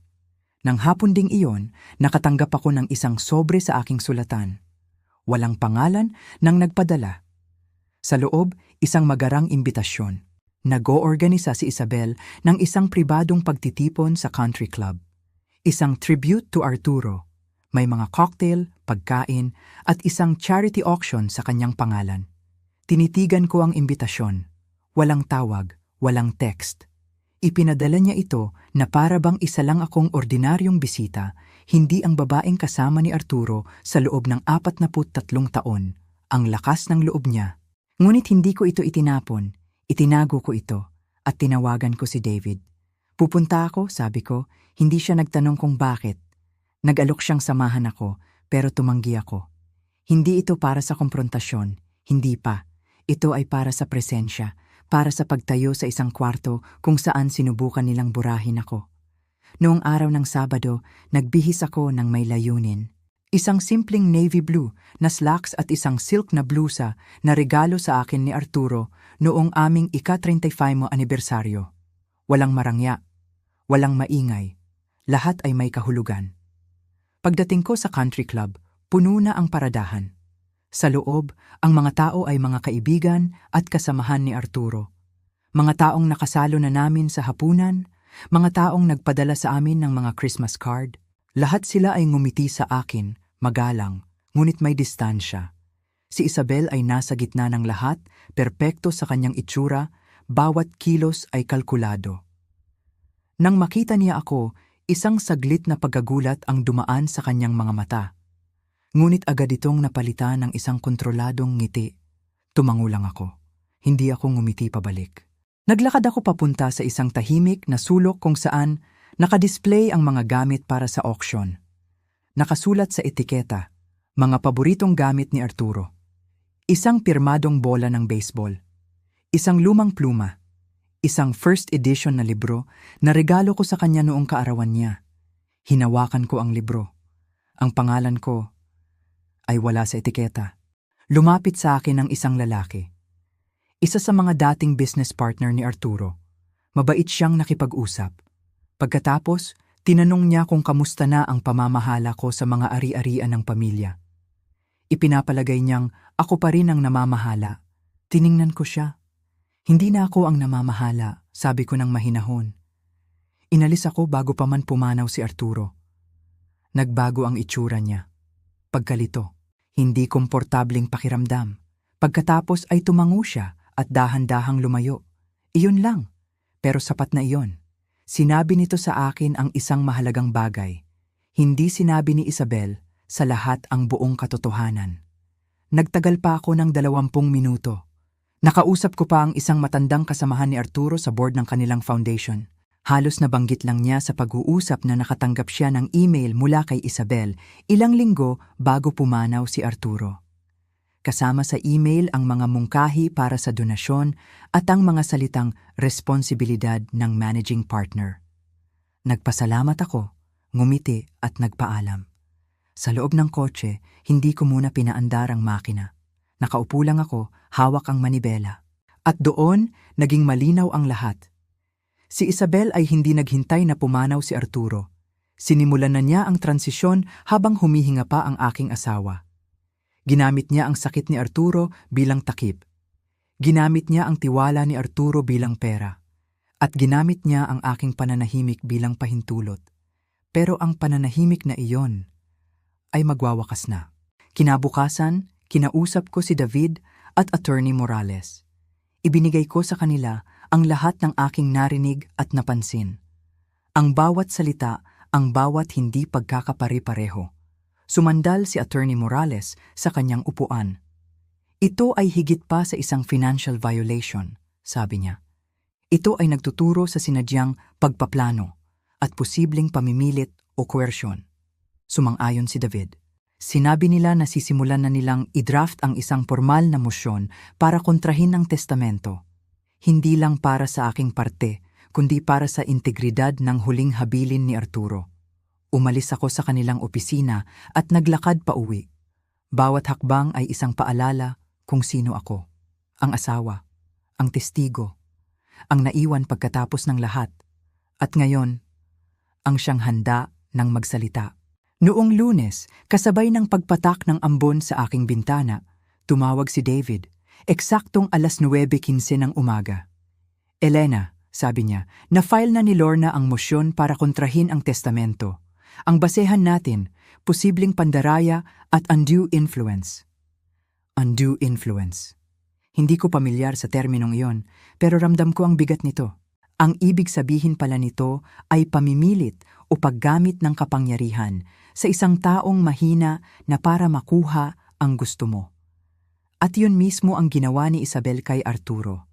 Nang hapon ding iyon, nakatanggap ako ng isang sobre sa aking sulatan. Walang pangalan ng nagpadala. Sa loob, isang magarang imbitasyon. Nag-oorganisa si Isabel ng isang pribadong pagtitipon sa country club. Isang tribute to Arturo. May mga cocktail, pagkain, at isang charity auction sa kanyang pangalan. Tinitigan ko ang imbitasyon. Walang tawag, walang text. Ipinadala niya ito na para bang isa lang akong ordinaryong bisita, hindi ang babaeng kasama ni Arturo sa loob ng 43 taon. Ang lakas ng loob niya. Ngunit hindi ko ito itinapon. Itinago ko ito at tinawagan ko si David. Pupunta ako, sabi ko. Hindi siya nagtanong kung bakit. Nag-alok siyang samahan ako, pero tumanggi ako. Hindi ito para sa komprontasyon, hindi pa. Ito ay para sa presensya, para sa pagtayo sa isang kwarto kung saan sinubukan nilang burahin ako. Noong araw ng Sabado, nagbihis ako ng may layunin. Isang simpleng navy blue na slacks at isang silk na blusa na regalo sa akin ni Arturo noong aming ika-35 anibersaryo. Walang marangya, walang maingay, lahat ay may kahulugan. Pagdating ko sa country club, puno na ang paradahan. Sa loob, ang mga tao ay mga kaibigan at kasamahan ni Arturo. Mga taong nakasalo na namin sa hapunan, mga taong nagpadala sa amin ng mga Christmas card. Lahat sila ay ngumiti sa akin, magalang, ngunit may distansya. Si Isabel ay nasa gitna ng lahat, perpekto sa kanyang itsura, bawat kilos ay kalkulado. Nang makita niya ako, isang saglit na pagkagulat ang dumaan sa kanyang mga mata. Ngunit agad itong napalitan ng isang kontroladong ngiti. Tumango lang ako. Hindi ako ngumiti pabalik. Naglakad ako papunta sa isang tahimik na sulok kung saan nakadisplay ang mga gamit para sa auction. Nakasulat sa etiketa, mga paboritong gamit ni Arturo. Isang pirmadong bola ng baseball. Isang lumang pluma. Isang first edition na libro na regalo ko sa kanya noong kaarawan niya. Hinawakan ko ang libro. Ang pangalan ko ay wala sa etiketa. Lumapit sa akin ang isang lalaki. Isa sa mga dating business partner ni Arturo. Mabait siyang nakipag-usap. Pagkatapos, tinanong niya kung kamusta na ang pamamahala ko sa mga ari-arian ng pamilya. Ipinapalagay niyang ako pa rin ang namamahala. Tiningnan ko siya. Hindi na ako ang namamahala, sabi ko ng mahinahon. Inalis ako bago pa man pumanaw si Arturo. Nagbago ang itsura niya. Pagkalito, hindi komportabling pakiramdam. Pagkatapos ay tumango siya at dahan-dahang lumayo. Iyon lang, pero sapat na iyon. Sinabi nito sa akin ang isang mahalagang bagay. Hindi sinabi ni Isabel sa lahat ang buong katotohanan. Nagtagal pa ako ng 20 minuto. Nakausap ko pa ang isang matandang kasamahan ni Arturo sa board ng kanilang foundation. Halos nabanggit lang niya sa pag-uusap na nakatanggap siya ng email mula kay Isabel ilang linggo bago pumanaw si Arturo. Kasama sa email ang mga mungkahi para sa donasyon at ang mga salitang responsibilidad ng managing partner. Nagpasalamat ako, ngumiti at nagpaalam. Sa loob ng kotse, hindi ko muna pinaandar ang makina. Nakaupo lang ako, hawak ang manibela. At doon, naging malinaw ang lahat. Si Isabel ay hindi naghintay na pumanaw si Arturo. Sinimulan na niya ang transisyon habang humihinga pa ang aking asawa. Ginamit niya ang sakit ni Arturo bilang takip. Ginamit niya ang tiwala ni Arturo bilang pera. At ginamit niya ang aking pananahimik bilang pahintulot. Pero ang pananahimik na iyon ay magwawakas na. Kinabukasan, kinausap ko si David at Attorney Morales. Ibinigay ko sa kanila ang lahat ng aking narinig at napansin. Ang bawat salita, ang bawat hindi pagkakapare-pareho. Sumandal si Attorney Morales sa kanyang upuan. Ito ay higit pa sa isang financial violation, sabi niya. Ito ay nagtuturo sa sinadyang pagpaplano at posibleng pamimilit o coercion. Sumang-ayon si David. Sinabi nila na sisimulan na nilang i-draft ang isang formal na mosyon para kontrahin ang testamento. Hindi lang para sa aking parte, kundi para sa integridad ng huling habilin ni Arturo. Umalis ako sa kanilang opisina at naglakad pa uwi. Bawat hakbang ay isang paalala kung sino ako. Ang asawa, ang testigo, ang naiwan pagkatapos ng lahat. At ngayon, ang siyang handa ng magsalita. Noong Lunes, kasabay ng pagpatak ng ambon sa aking bintana, tumawag si David. Eksaktong 9:15 ng umaga. Elena, sabi niya, na-file na ni Lorna ang mosyon para kontrahin ang testamento. Ang basehan natin, posibleng pandaraya at undue influence. Undue influence. Hindi ko pamilyar sa terminong iyon, pero ramdam ko ang bigat nito. Ang ibig sabihin pala nito ay pamimilit o paggamit ng kapangyarihan sa isang taong mahina na para makuha ang gusto mo. At yun mismo ang ginawa ni Isabel kay Arturo.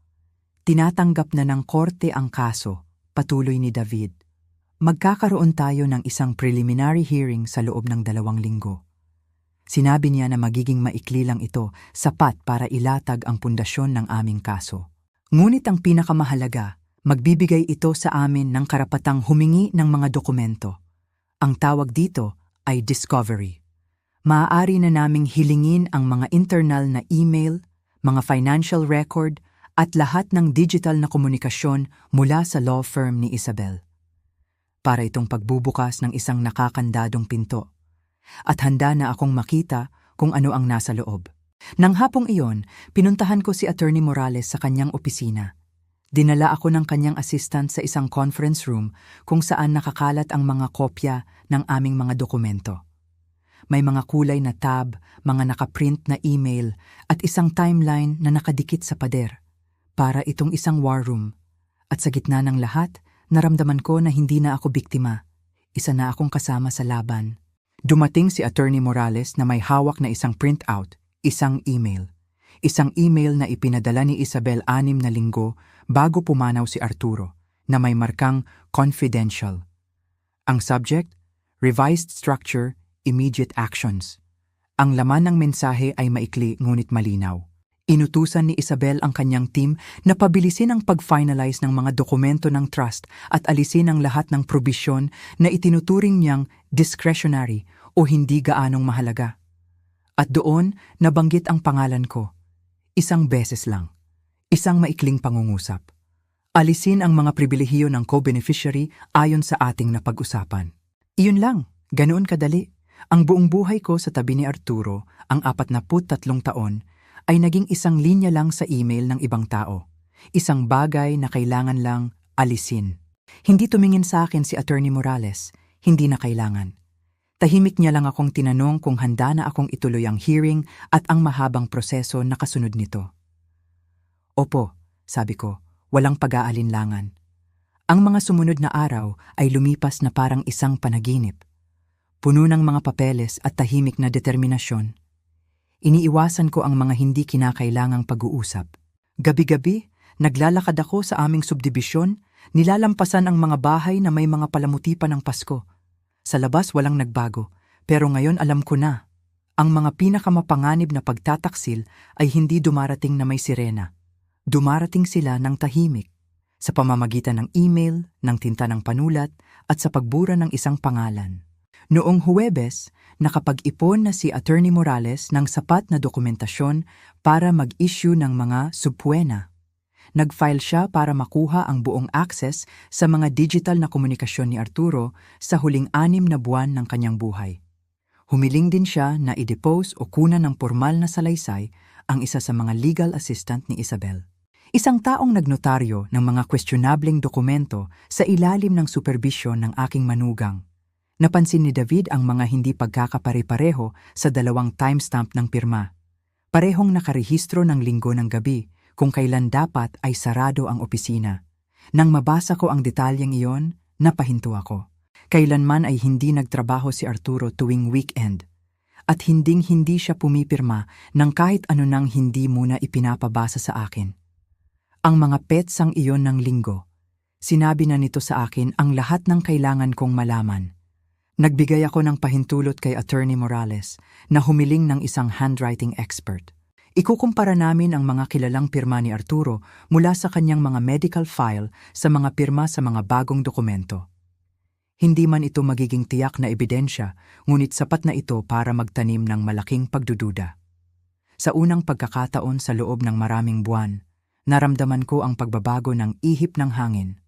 Tinatanggap na ng korte ang kaso, patuloy ni David. Magkakaroon tayo ng isang preliminary hearing sa loob ng 2 linggo. Sinabi niya na magiging maikli lang ito, sapat para ilatag ang pundasyon ng aming kaso. Ngunit ang pinakamahalaga, magbibigay ito sa amin ng karapatang humingi ng mga dokumento. Ang tawag dito ay discovery. Maaari na naming hilingin ang mga internal na email, mga financial record, at lahat ng digital na komunikasyon mula sa law firm ni Isabel. Para itong pagbubukas ng isang nakakandadong pinto. At handa na akong makita kung ano ang nasa loob. Nang hapong iyon, pinuntahan ko si Attorney Morales sa kanyang opisina. Dinala ako ng kanyang assistant sa isang conference room kung saan nakakalat ang mga kopya ng aming mga dokumento. May mga kulay na tab, mga nakaprint na email, at isang timeline na nakadikit sa pader. Para itong isang war room. At sa gitna ng lahat, naramdaman ko na hindi na ako biktima. Isa na akong kasama sa laban. Dumating si Attorney Morales na may hawak na isang printout, isang email. Isang email na ipinadala ni Isabel 6 na linggo bago pumanaw si Arturo, na may markang confidential. Ang subject, revised structure, immediate actions. Ang laman ng mensahe ay maikli ngunit malinaw. Inutusan ni Isabel ang kanyang team na pabilisin ang pag-finalize ng mga dokumento ng trust at alisin ang lahat ng probisyon na itinuturing niyang discretionary o hindi gaanong mahalaga. At doon, nabanggit ang pangalan ko. Isang beses lang. Isang maikling pangungusap. Alisin ang mga pribilehiyo ng co-beneficiary ayon sa ating napag-usapan. Iyon lang, ganoon kadali. Ang buong buhay ko sa tabi ni Arturo, ang 43 taon, ay naging isang linya lang sa email ng ibang tao. Isang bagay na kailangan lang alisin. Hindi tumingin sa akin si Attorney Morales, hindi na kailangan. Tahimik niya lang akong tinanong kung handa na akong ituloy ang hearing at ang mahabang proseso na kasunod nito. Opo, sabi ko, walang pag-aalinlangan. Ang mga sumunod na araw ay lumipas na parang isang panaginip. Puno ng mga papeles at tahimik na determinasyon. Iniiwasan ko ang mga hindi kinakailangang pag-uusap. Gabi-gabi, naglalakad ako sa aming subdibisyon, nilalampasan ang mga bahay na may mga palamuti pa ng Pasko. Sa labas walang nagbago, pero ngayon alam ko na. Ang mga pinakamapanganib na pagtataksil ay hindi dumarating na may sirena. Dumarating sila ng tahimik, sa pamamagitan ng email, ng tinta ng panulat, at sa pagbura ng isang pangalan. Noong Huwebes, nakapag-ipon na si Attorney Morales ng sapat na dokumentasyon para mag-issue ng mga subpoena. Nag-file siya para makuha ang buong access sa mga digital na komunikasyon ni Arturo sa huling 6 na buwan ng kanyang buhay. Humiling din siya na i-depose o kunan ng formal na salaysay ang isa sa mga legal assistant ni Isabel. Isang taong nagnotaryo ng mga questionableng dokumento sa ilalim ng superbisyon ng aking manugang. Napansin ni David ang mga hindi pagkakapare-pareho sa 2 timestamp ng pirma. Parehong nakarehistro ng linggo ng gabi kung kailan dapat ay sarado ang opisina. Nang mabasa ko ang detalyeng iyon, napahinto ako. Kailanman ay hindi nagtrabaho si Arturo tuwing weekend. At hinding-hindi siya pumipirma ng kahit ano nang hindi muna ipinapabasa sa akin. Ang mga petsang iyon ng linggo, sinabi na nito sa akin ang lahat ng kailangan kong malaman. Nagbigay ako ng pahintulot kay Attorney Morales na humiling ng isang handwriting expert. Ikukumpara namin ang mga kilalang pirma ni Arturo mula sa kanyang mga medical file sa mga pirma sa mga bagong dokumento. Hindi man ito magiging tiyak na ebidensya, ngunit sapat na ito para magtanim ng malaking pagdududa. Sa unang pagkakataon sa loob ng maraming buwan, naramdaman ko ang pagbabago ng ihip ng hangin.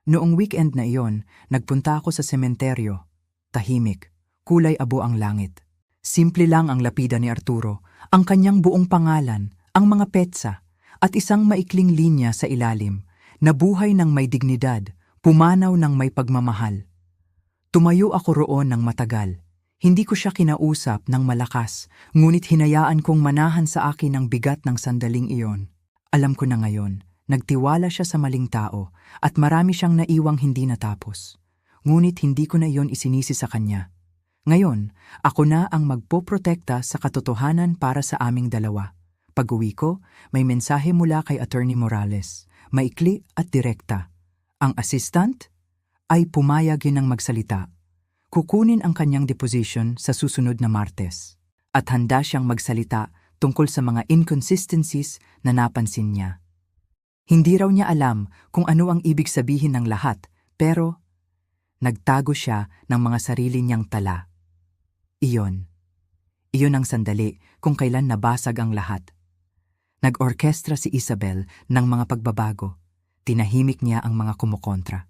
Noong weekend na iyon, nagpunta ako sa sementeryo. Tahimik, kulay abo ang langit. Simple lang ang lapida ni Arturo, ang kanyang buong pangalan, ang mga petsa, at isang maikling linya sa ilalim, na buhay ng may dignidad, pumanaw ng may pagmamahal. Tumayo ako roon ng matagal. Hindi ko siya kinausap ng malakas, ngunit hinayaan kong manahan sa akin ang bigat ng sandaling iyon. Alam ko na ngayon, nagtiwala siya sa maling tao, at marami siyang naiwang hindi natapos. Ngunit hindi ko na iyon isinisi sa kanya. Ngayon, ako na ang magpoprotekta sa katotohanan para sa aming dalawa. Pag-uwi ko, may mensahe mula kay Attorney Morales, maikli at direkta. Ang assistant ay pumayag ng magsalita. Kukunin ang kanyang deposition sa susunod na Martes. At handa siyang magsalita tungkol sa mga inconsistencies na napansin niya. Hindi raw niya alam kung ano ang ibig sabihin ng lahat, pero nagtago siya ng mga sarili niyang tala. Iyon. Iyon ang sandali kung kailan nabasag ang lahat. Nag-orkestra si Isabel ng mga pagbabago. Tinahimik niya ang mga kumukontra.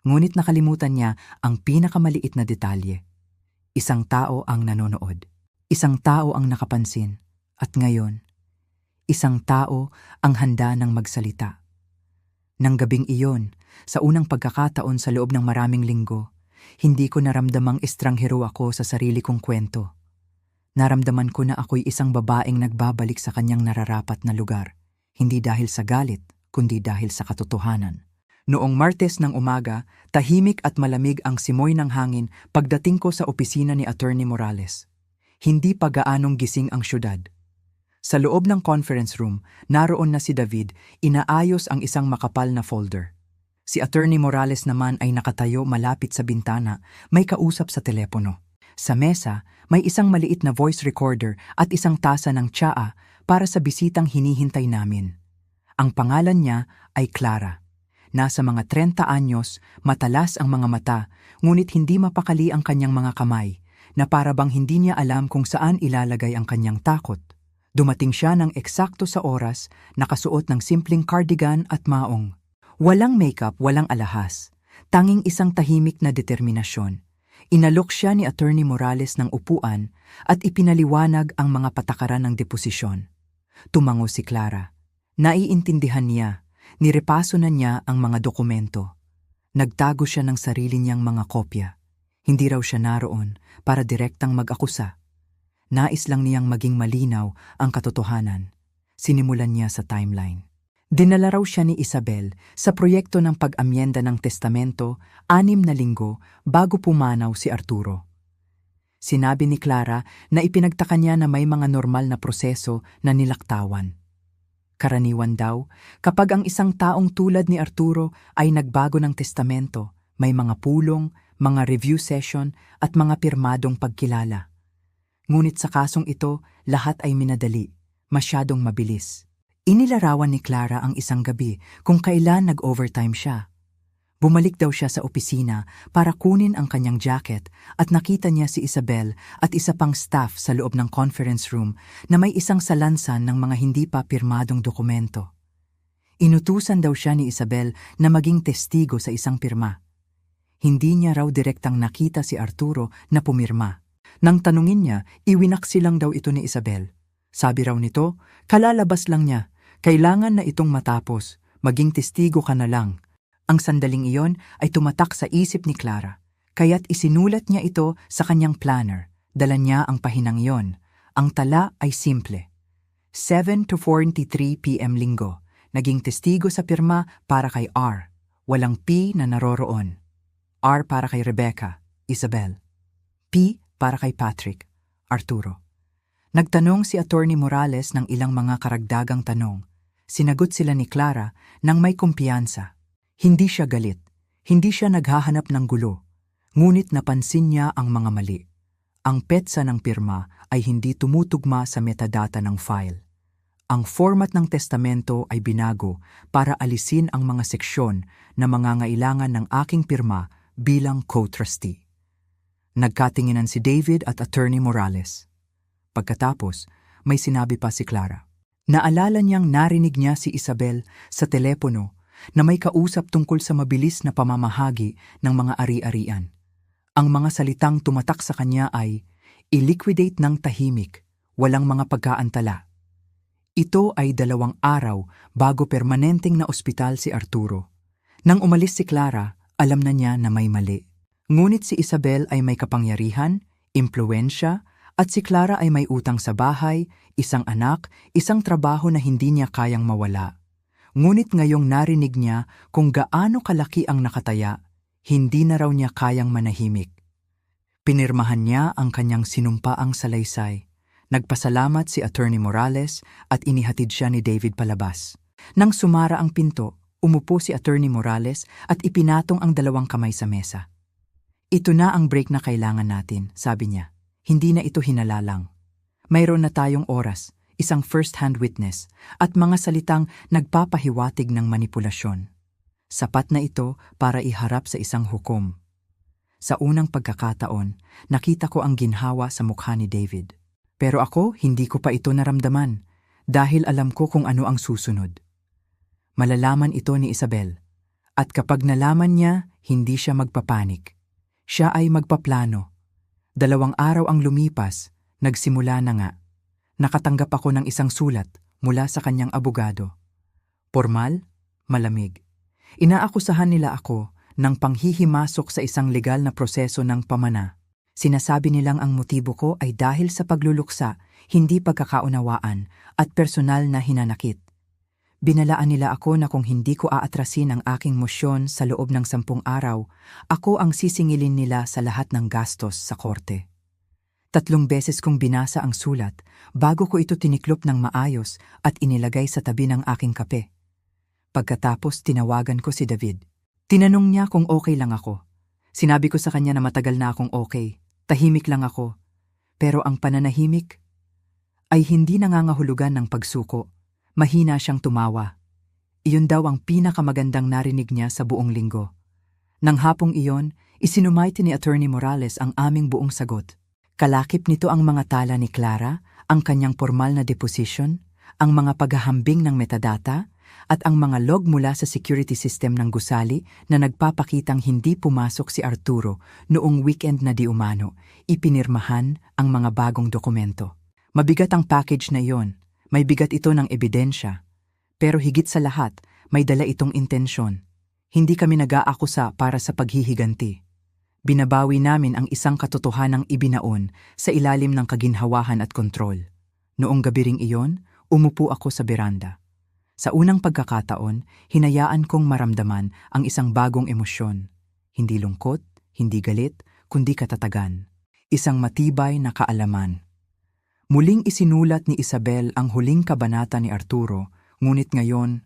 Ngunit nakalimutan niya ang pinakamaliit na detalye. Isang tao ang nanonood. Isang tao ang nakapansin. At ngayon, isang tao ang handa ng magsalita. Nang gabing iyon, sa unang pagkakataon sa loob ng maraming linggo, hindi ko naramdamang estranghero ako sa sarili kong kwento. Naramdaman ko na ako'y isang babaeng nagbabalik sa kanyang nararapat na lugar, hindi dahil sa galit, kundi dahil sa katotohanan. Noong Martes ng umaga, tahimik at malamig ang simoy ng hangin pagdating ko sa opisina ni Attorney Morales. Hindi pa gaanong gising ang syudad. Sa loob ng conference room, naroon na si David, inaayos ang isang makapal na folder. Si Attorney Morales naman ay nakatayo malapit sa bintana, may kausap sa telepono. Sa mesa, may isang maliit na voice recorder at isang tasa ng tsaa para sa bisitang hinihintay namin. Ang pangalan niya ay Clara. Nasa mga 30 anyos, matalas ang mga mata, ngunit hindi mapakali ang kanyang mga kamay, na para bang hindi niya alam kung saan ilalagay ang kanyang takot. Dumating siya ng eksakto sa oras, nakasuot ng simpleng cardigan at maong. Walang makeup, walang alahas. Tanging isang tahimik na determinasyon. Inalok siya ni Attorney Morales ng upuan at ipinaliwanag ang mga patakaran ng deposisyon. Tumango si Clara. Naiintindihan niya. Nirepaso na niya ang mga dokumento. Nagtago siya ng sarili niyang mga kopya. Hindi raw siya naroon para direktang mag-akusa. Nais lang niyang maging malinaw ang katotohanan. Sinimulan niya sa timeline. Dinala raw siya ni Isabel sa proyekto ng pag-amyenda ng testamento 6 na linggo bago pumanaw si Arturo. Sinabi ni Clara na ipinagtaka niya na may mga normal na proseso na nilaktawan. Karaniwan daw, kapag ang isang taong tulad ni Arturo ay nagbago ng testamento, may mga pulong, mga review session at mga pirmadong pagkilala. Ngunit sa kasong ito, lahat ay minadali, masyadong mabilis. Inilarawan ni Clara ang isang gabi kung kailan nag-overtime siya. Bumalik daw siya sa opisina para kunin ang kanyang jacket at nakita niya si Isabel at isa pang staff sa loob ng conference room na may isang salansan ng mga hindi pa pirmadong dokumento. Inutusan daw siya ni Isabel na maging testigo sa isang pirma. Hindi niya raw direktang nakita si Arturo na pumirma. Nang tanungin niya, iwinaksi lang daw ito ni Isabel. Sabi raw nito, kalalabas lang niya, kailangan na itong matapos, maging testigo ka na lang. Ang sandaling iyon ay tumatak sa isip ni Clara, kaya't isinulat niya ito sa kanyang planner. Dala niya ang pahinang iyon. Ang tala ay simple. 7 to 43 p.m. linggo, naging testigo sa pirma para kay R. Walang P na naroroon. R para kay Rebecca, Isabel. P para kay Patrick, Arturo. Nagtanong si Attorney Morales ng ilang mga karagdagang tanong. Sinagot sila ni Clara nang may kumpiyansa. Hindi siya galit, hindi siya naghahanap ng gulo, ngunit napansin niya ang mga mali. Ang petsa ng pirma ay hindi tumutugma sa metadata ng file. Ang format ng testamento ay binago para alisin ang mga seksyon na mangangailangan ng aking pirma bilang co-trustee. Nagkatinginan si David at Attorney Morales. Pagkatapos, may sinabi pa si Clara. Naalala niyang narinig niya si Isabel sa telepono na may kausap tungkol sa mabilis na pamamahagi ng mga ari-arian. Ang mga salitang tumatak sa kanya ay, i-liquidate ng tahimik, walang mga pagkaantala. Ito ay 2 araw bago permanenteng na ospital si Arturo. Nang umalis si Clara, alam na niya na may mali. Ngunit si Isabel ay may kapangyarihan, impluwensya, at si Clara ay may utang sa bahay, isang anak, isang trabaho na hindi niya kayang mawala. Ngunit ngayong narinig niya kung gaano kalaki ang nakataya, hindi na raw niya kayang manahimik. Pinirmahan niya ang kanyang sinumpaang salaysay. Nagpasalamat si Attorney Morales at inihatid siya ni David palabas. Nang sumara ang pinto, umupo si Attorney Morales at ipinatong ang 2 kamay sa mesa. Ito na ang break na kailangan natin, sabi niya. Hindi na ito hinalalang. Mayroon na tayong oras, isang first-hand witness, at mga salitang nagpapahiwatig ng manipulasyon. Sapat na ito para iharap sa isang hukom. Sa unang pagkakataon, nakita ko ang ginhawa sa mukha ni David. Pero ako, hindi ko pa ito naramdaman dahil alam ko kung ano ang susunod. Malalaman ito ni Isabel. At kapag nalaman niya, hindi siya magpapanik. Siya ay magpaplano. 2 araw ang lumipas, nagsimula na nga. Nakatanggap ako ng isang sulat mula sa kanyang abogado. Pormal, malamig. Inaakusahan nila ako ng panghihimasok sa isang legal na proseso ng pamana. Sinasabi nilang ang motibo ko ay dahil sa pagluluksa, hindi pagkakaunawaan at personal na hinanakit. Binalaan nila ako na kung hindi ko aatrasin ang aking mosyon sa loob ng 10 araw, ako ang sisingilin nila sa lahat ng gastos sa korte. 3 beses kong binasa ang sulat bago ko ito tiniklop ng maayos at inilagay sa tabi ng aking kape. Pagkatapos tinawagan ko si David. Tinanong niya kung okay lang ako. Sinabi ko sa kanya na matagal na akong okay. Tahimik lang ako. Pero ang pananahimik ay hindi nangangahulugan ng pagsuko. Mahina siyang tumawa. Iyon daw ang pinakamagandang narinig niya sa buong linggo. Nang hapong iyon, isinumayti ni Attorney Morales ang aming buong sagot. Kalakip nito ang mga tala ni Clara, ang kanyang formal na deposition, ang mga paghahambing ng metadata, at ang mga log mula sa security system ng gusali na nagpapakitang hindi pumasok si Arturo noong weekend na di umano, ipinirmahan ang mga bagong dokumento. Mabigat ang package na iyon. May bigat ito ng ebidensya, pero higit sa lahat, may dala itong intensyon. Hindi kami nag-aakusa para sa paghihiganti. Binabawi namin ang isang katotohanang ibinaon sa ilalim ng kaginhawahan at kontrol. Noong gabi ring iyon, umupo ako sa beranda. Sa unang pagkakataon, hinayaan kong maramdaman ang isang bagong emosyon. Hindi lungkot, hindi galit, kundi katatagan. Isang matibay na kaalaman. Muling isinulat ni Isabel ang huling kabanata ni Arturo, ngunit ngayon,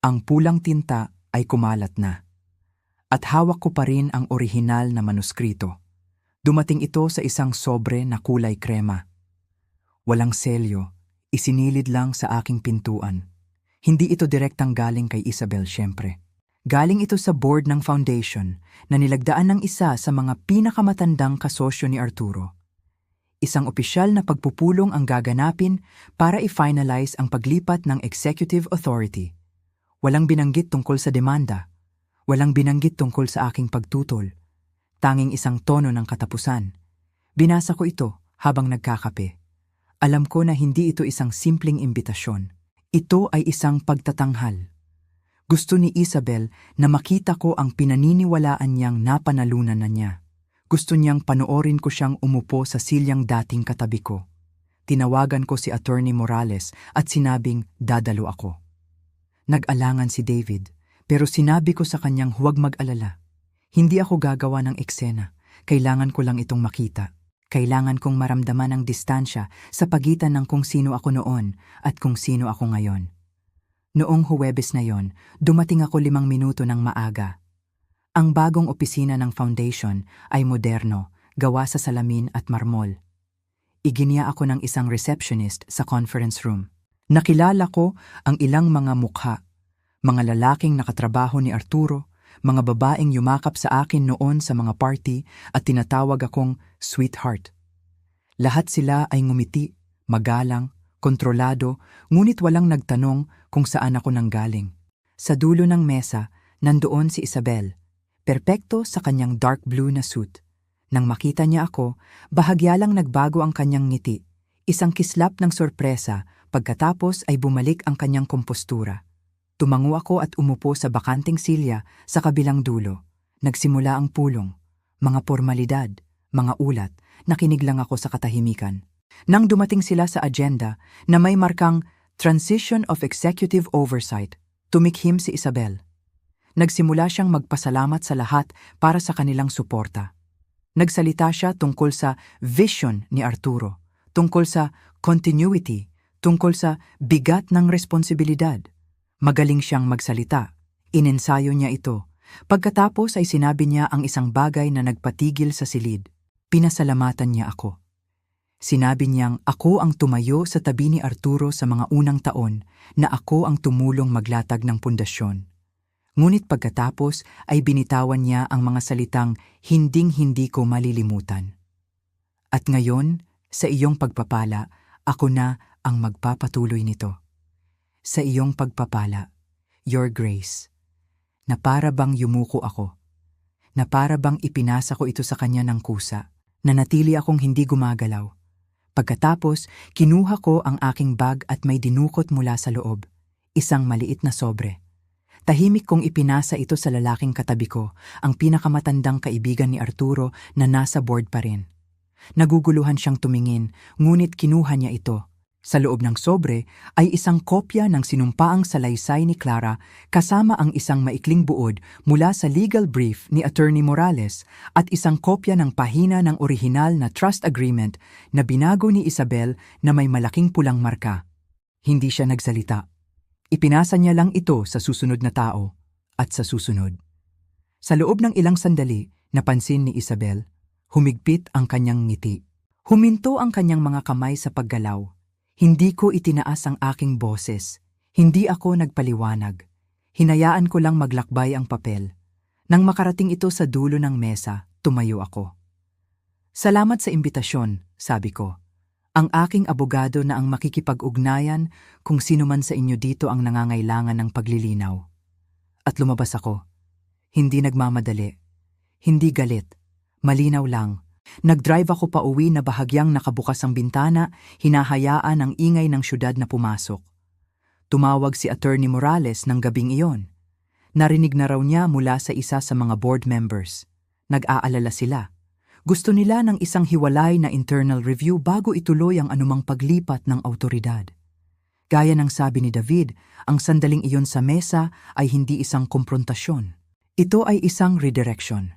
ang pulang tinta ay kumalat na. At hawak ko pa rin ang orihinal na manuskrito. Dumating ito sa isang sobre na kulay krema. Walang selyo, isinilid lang sa aking pintuan. Hindi ito direktang galing kay Isabel syempre. Galing ito sa board ng foundation na nilagdaan ng isa sa mga pinakamatandang kasosyo ni Arturo. Isang opisyal na pagpupulong ang gaganapin para i-finalize ang paglipat ng executive authority. Walang binanggit tungkol sa demanda. Walang binanggit tungkol sa aking pagtutol. Tanging isang tono ng katapusan. Binasa ko ito habang nagkakape. Alam ko na hindi ito isang simpleng imbitasyon. Ito ay isang pagtatanghal. Gusto ni Isabel na makita ko ang pinaniniwalaan niyang napanalunan na niya. Gusto niyang panoorin ko siyang umupo sa silyang dating katabi ko. Tinawagan ko si Attorney Morales at sinabing dadalo ako. Nag-alangan si David, pero sinabi ko sa kanyang huwag mag-alala. Hindi ako gagawa ng eksena. Kailangan ko lang itong makita. Kailangan kong maramdaman ang distansya sa pagitan ng kung sino ako noon at kung sino ako ngayon. Noong Huwebes na yon, dumating ako 5 minuto ng maaga. Ang bagong opisina ng foundation ay moderno, gawa sa salamin at marmol. Iginiya ako ng isang receptionist sa conference room. Nakilala ko ang ilang mga mukha, mga lalaking nakatrabaho ni Arturo, mga babaeng yumakap sa akin noon sa mga party at tinatawag akong sweetheart. Lahat sila ay ngumiti, magalang, kontrolado, ngunit walang nagtanong kung saan ako nanggaling. Sa dulo ng mesa, nandoon si Isabel. Perpekto sa kanyang dark blue na suit. Nang makita niya ako, bahagya lang nagbago ang kanyang ngiti. Isang kislap ng sorpresa, pagkatapos ay bumalik ang kanyang kompostura. Tumango ako at umupo sa bakanting silya sa kabilang dulo. Nagsimula ang pulong. Mga formalidad, mga ulat, nakinig lang ako sa katahimikan. Nang dumating sila sa agenda na may markang Transition of Executive Oversight, tumikhim si Isabel. Nagsimula siyang magpasalamat sa lahat para sa kanilang suporta. Nagsalita siya tungkol sa vision ni Arturo, tungkol sa continuity, tungkol sa bigat ng responsibilidad. Magaling siyang magsalita. Inensayo niya ito. Pagkatapos ay sinabi niya ang isang bagay na nagpatigil sa silid. Pinasalamatan niya ako. Sinabi niyang ako ang tumayo sa tabi ni Arturo sa mga unang taon na ako ang tumulong maglatag ng pundasyon. Ngunit pagkatapos ay binitawan niya ang mga salitang hinding-hindi ko malilimutan. At ngayon, Sa iyong pagpapala, ako na ang magpapatuloy nito. Sa iyong pagpapala, your grace, na para bang yumuko ako, na para bang ipinasa ko ito sa kanya ng kusa, na natili akong hindi gumagalaw. Pagkatapos, kinuha ko ang aking bag at may dinukot mula sa loob, isang maliit na sobre. Tahimik kong ipinasa ito sa lalaking katabi ko, ang pinakamatandang kaibigan ni Arturo na nasa board pa rin. Naguguluhan siyang tumingin, ngunit kinuha niya ito. Sa loob ng sobre ay isang kopya ng sinumpaang salaysay ni Clara kasama ang isang maikling buod mula sa legal brief ni Attorney Morales at isang kopya ng pahina ng orihinal na trust agreement na binago ni Isabel na may malaking pulang marka. Hindi siya nagsalita. Ipinasa niya lang ito sa susunod na tao at sa susunod. Sa loob ng ilang sandali, napansin ni Isabel, humigpit ang kanyang ngiti. Huminto ang kanyang mga kamay sa paggalaw. Hindi ko itinaas ang aking boses. Hindi ako nagpaliwanag. Hinayaan ko lang maglakbay ang papel. Nang makarating ito sa dulo ng mesa, tumayo ako. Salamat sa imbitasyon, sabi ko. Ang aking abogado na ang makikipag-ugnayan kung sino man sa inyo dito ang nangangailangan ng paglilinaw. At lumabas ako. Hindi nagmamadali. Hindi galit. Malinaw lang. Nag-drive ako pa uwi na bahagyang nakabukas ang bintana, hinahayaan ang ingay ng syudad na pumasok. Tumawag si Attorney Morales ng gabing iyon. Narinig na raw niya mula sa isa sa mga board members. Nag-aalala sila. Gusto nila ng isang hiwalay na internal review bago ituloy ang anumang paglipat ng awtoridad. Gaya ng sabi ni David, ang sandaling iyon sa mesa ay hindi isang komprontasyon. Ito ay isang redirection.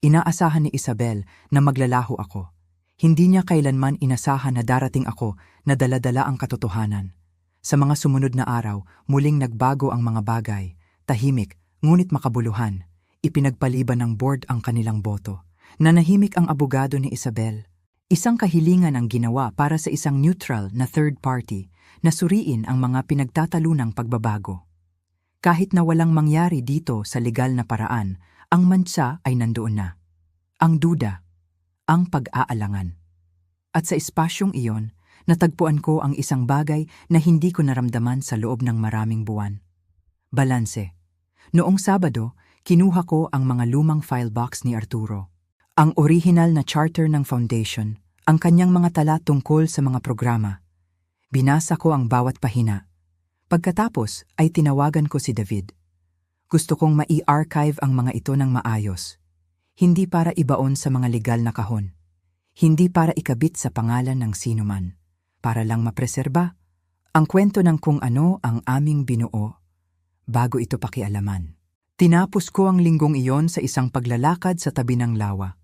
Inaasahan ni Isabel na maglalaho ako. Hindi niya kailanman inasahan na darating ako na dala-dala ang katotohanan. Sa mga sumunod na araw, muling nagbago ang mga bagay, tahimik, ngunit makabuluhan. Ipinagpaliban ng board ang kanilang boto. Nanahimik ang abogado ni Isabel. Isang kahilingan ang ginawa para sa isang neutral na third party na suriin ang mga pinagtatalunang pagbabago. Kahit na walang mangyari dito sa legal na paraan, ang mantsa ay nandoon na. Ang duda, ang pag-aalangan. At sa espasyong iyon, natagpuan ko ang isang bagay na hindi ko naramdaman sa loob ng maraming buwan. Balanse. Noong Sabado, kinuha ko ang mga lumang file box ni Arturo. Ang orihinal na charter ng foundation, ang kanyang mga tala tungkol sa mga programa. Binasa ko ang bawat pahina. Pagkatapos ay tinawagan ko si David. Gusto kong mai-archive ang mga ito ng maayos. Hindi para ibaon sa mga legal na kahon. Hindi para ikabit sa pangalan ng sinuman. Para lang mapreserba ang kwento ng kung ano ang aming binuo bago ito pakialaman. Tinapos ko ang linggong iyon sa isang paglalakad sa tabi ng lawa.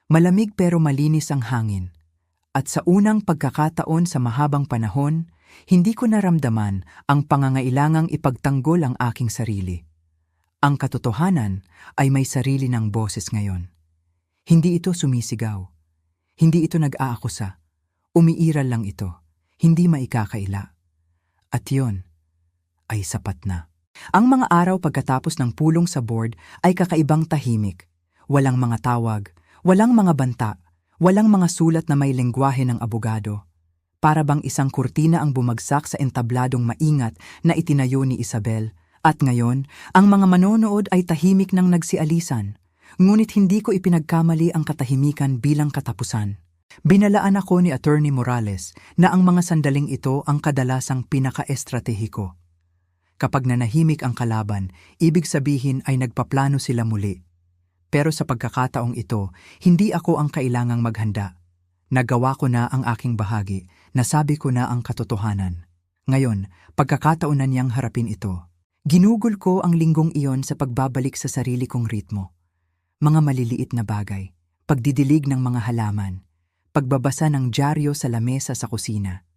Malamig pero malinis ang hangin. At sa unang pagkakataon sa mahabang panahon, hindi ko naramdaman ang pangangailangang ipagtanggol ang aking sarili. Ang katotohanan ay may sarili ng boses ngayon. Hindi ito sumisigaw. Hindi ito nag-aakusa. Umiiral lang ito. Hindi maikakaila. At yon ay sapat na. Ang mga araw pagkatapos ng pulong sa board ay kakaibang tahimik. Walang mga tawag. Walang mga banta, walang mga sulat na may lengguwahe ng abogado. Para bang isang kurtina ang bumagsak sa entabladong maingat na itinayo ni Isabel. At ngayon, ang mga manonood ay tahimik nang nagsialisan. Ngunit hindi ko ipinagkamali ang katahimikan bilang katapusan. Binalaan ako ni Attorney Morales na ang mga sandaling ito ang kadalasang pinaka-estratehiko. Kapag nanahimik ang kalaban, ibig sabihin ay nagpaplano sila muli. Pero sa pagkakataong ito, hindi ako ang kailangang maghanda. Nagawa ko na ang aking bahagi, nasabi ko na ang katotohanan. Ngayon, pagkakataon na niyang harapin ito. Ginugol ko ang linggong iyon sa pagbabalik sa sarili kong ritmo. Mga maliliit na bagay, pagdidilig ng mga halaman, pagbabasa ng dyaryo sa lamesa sa kusina,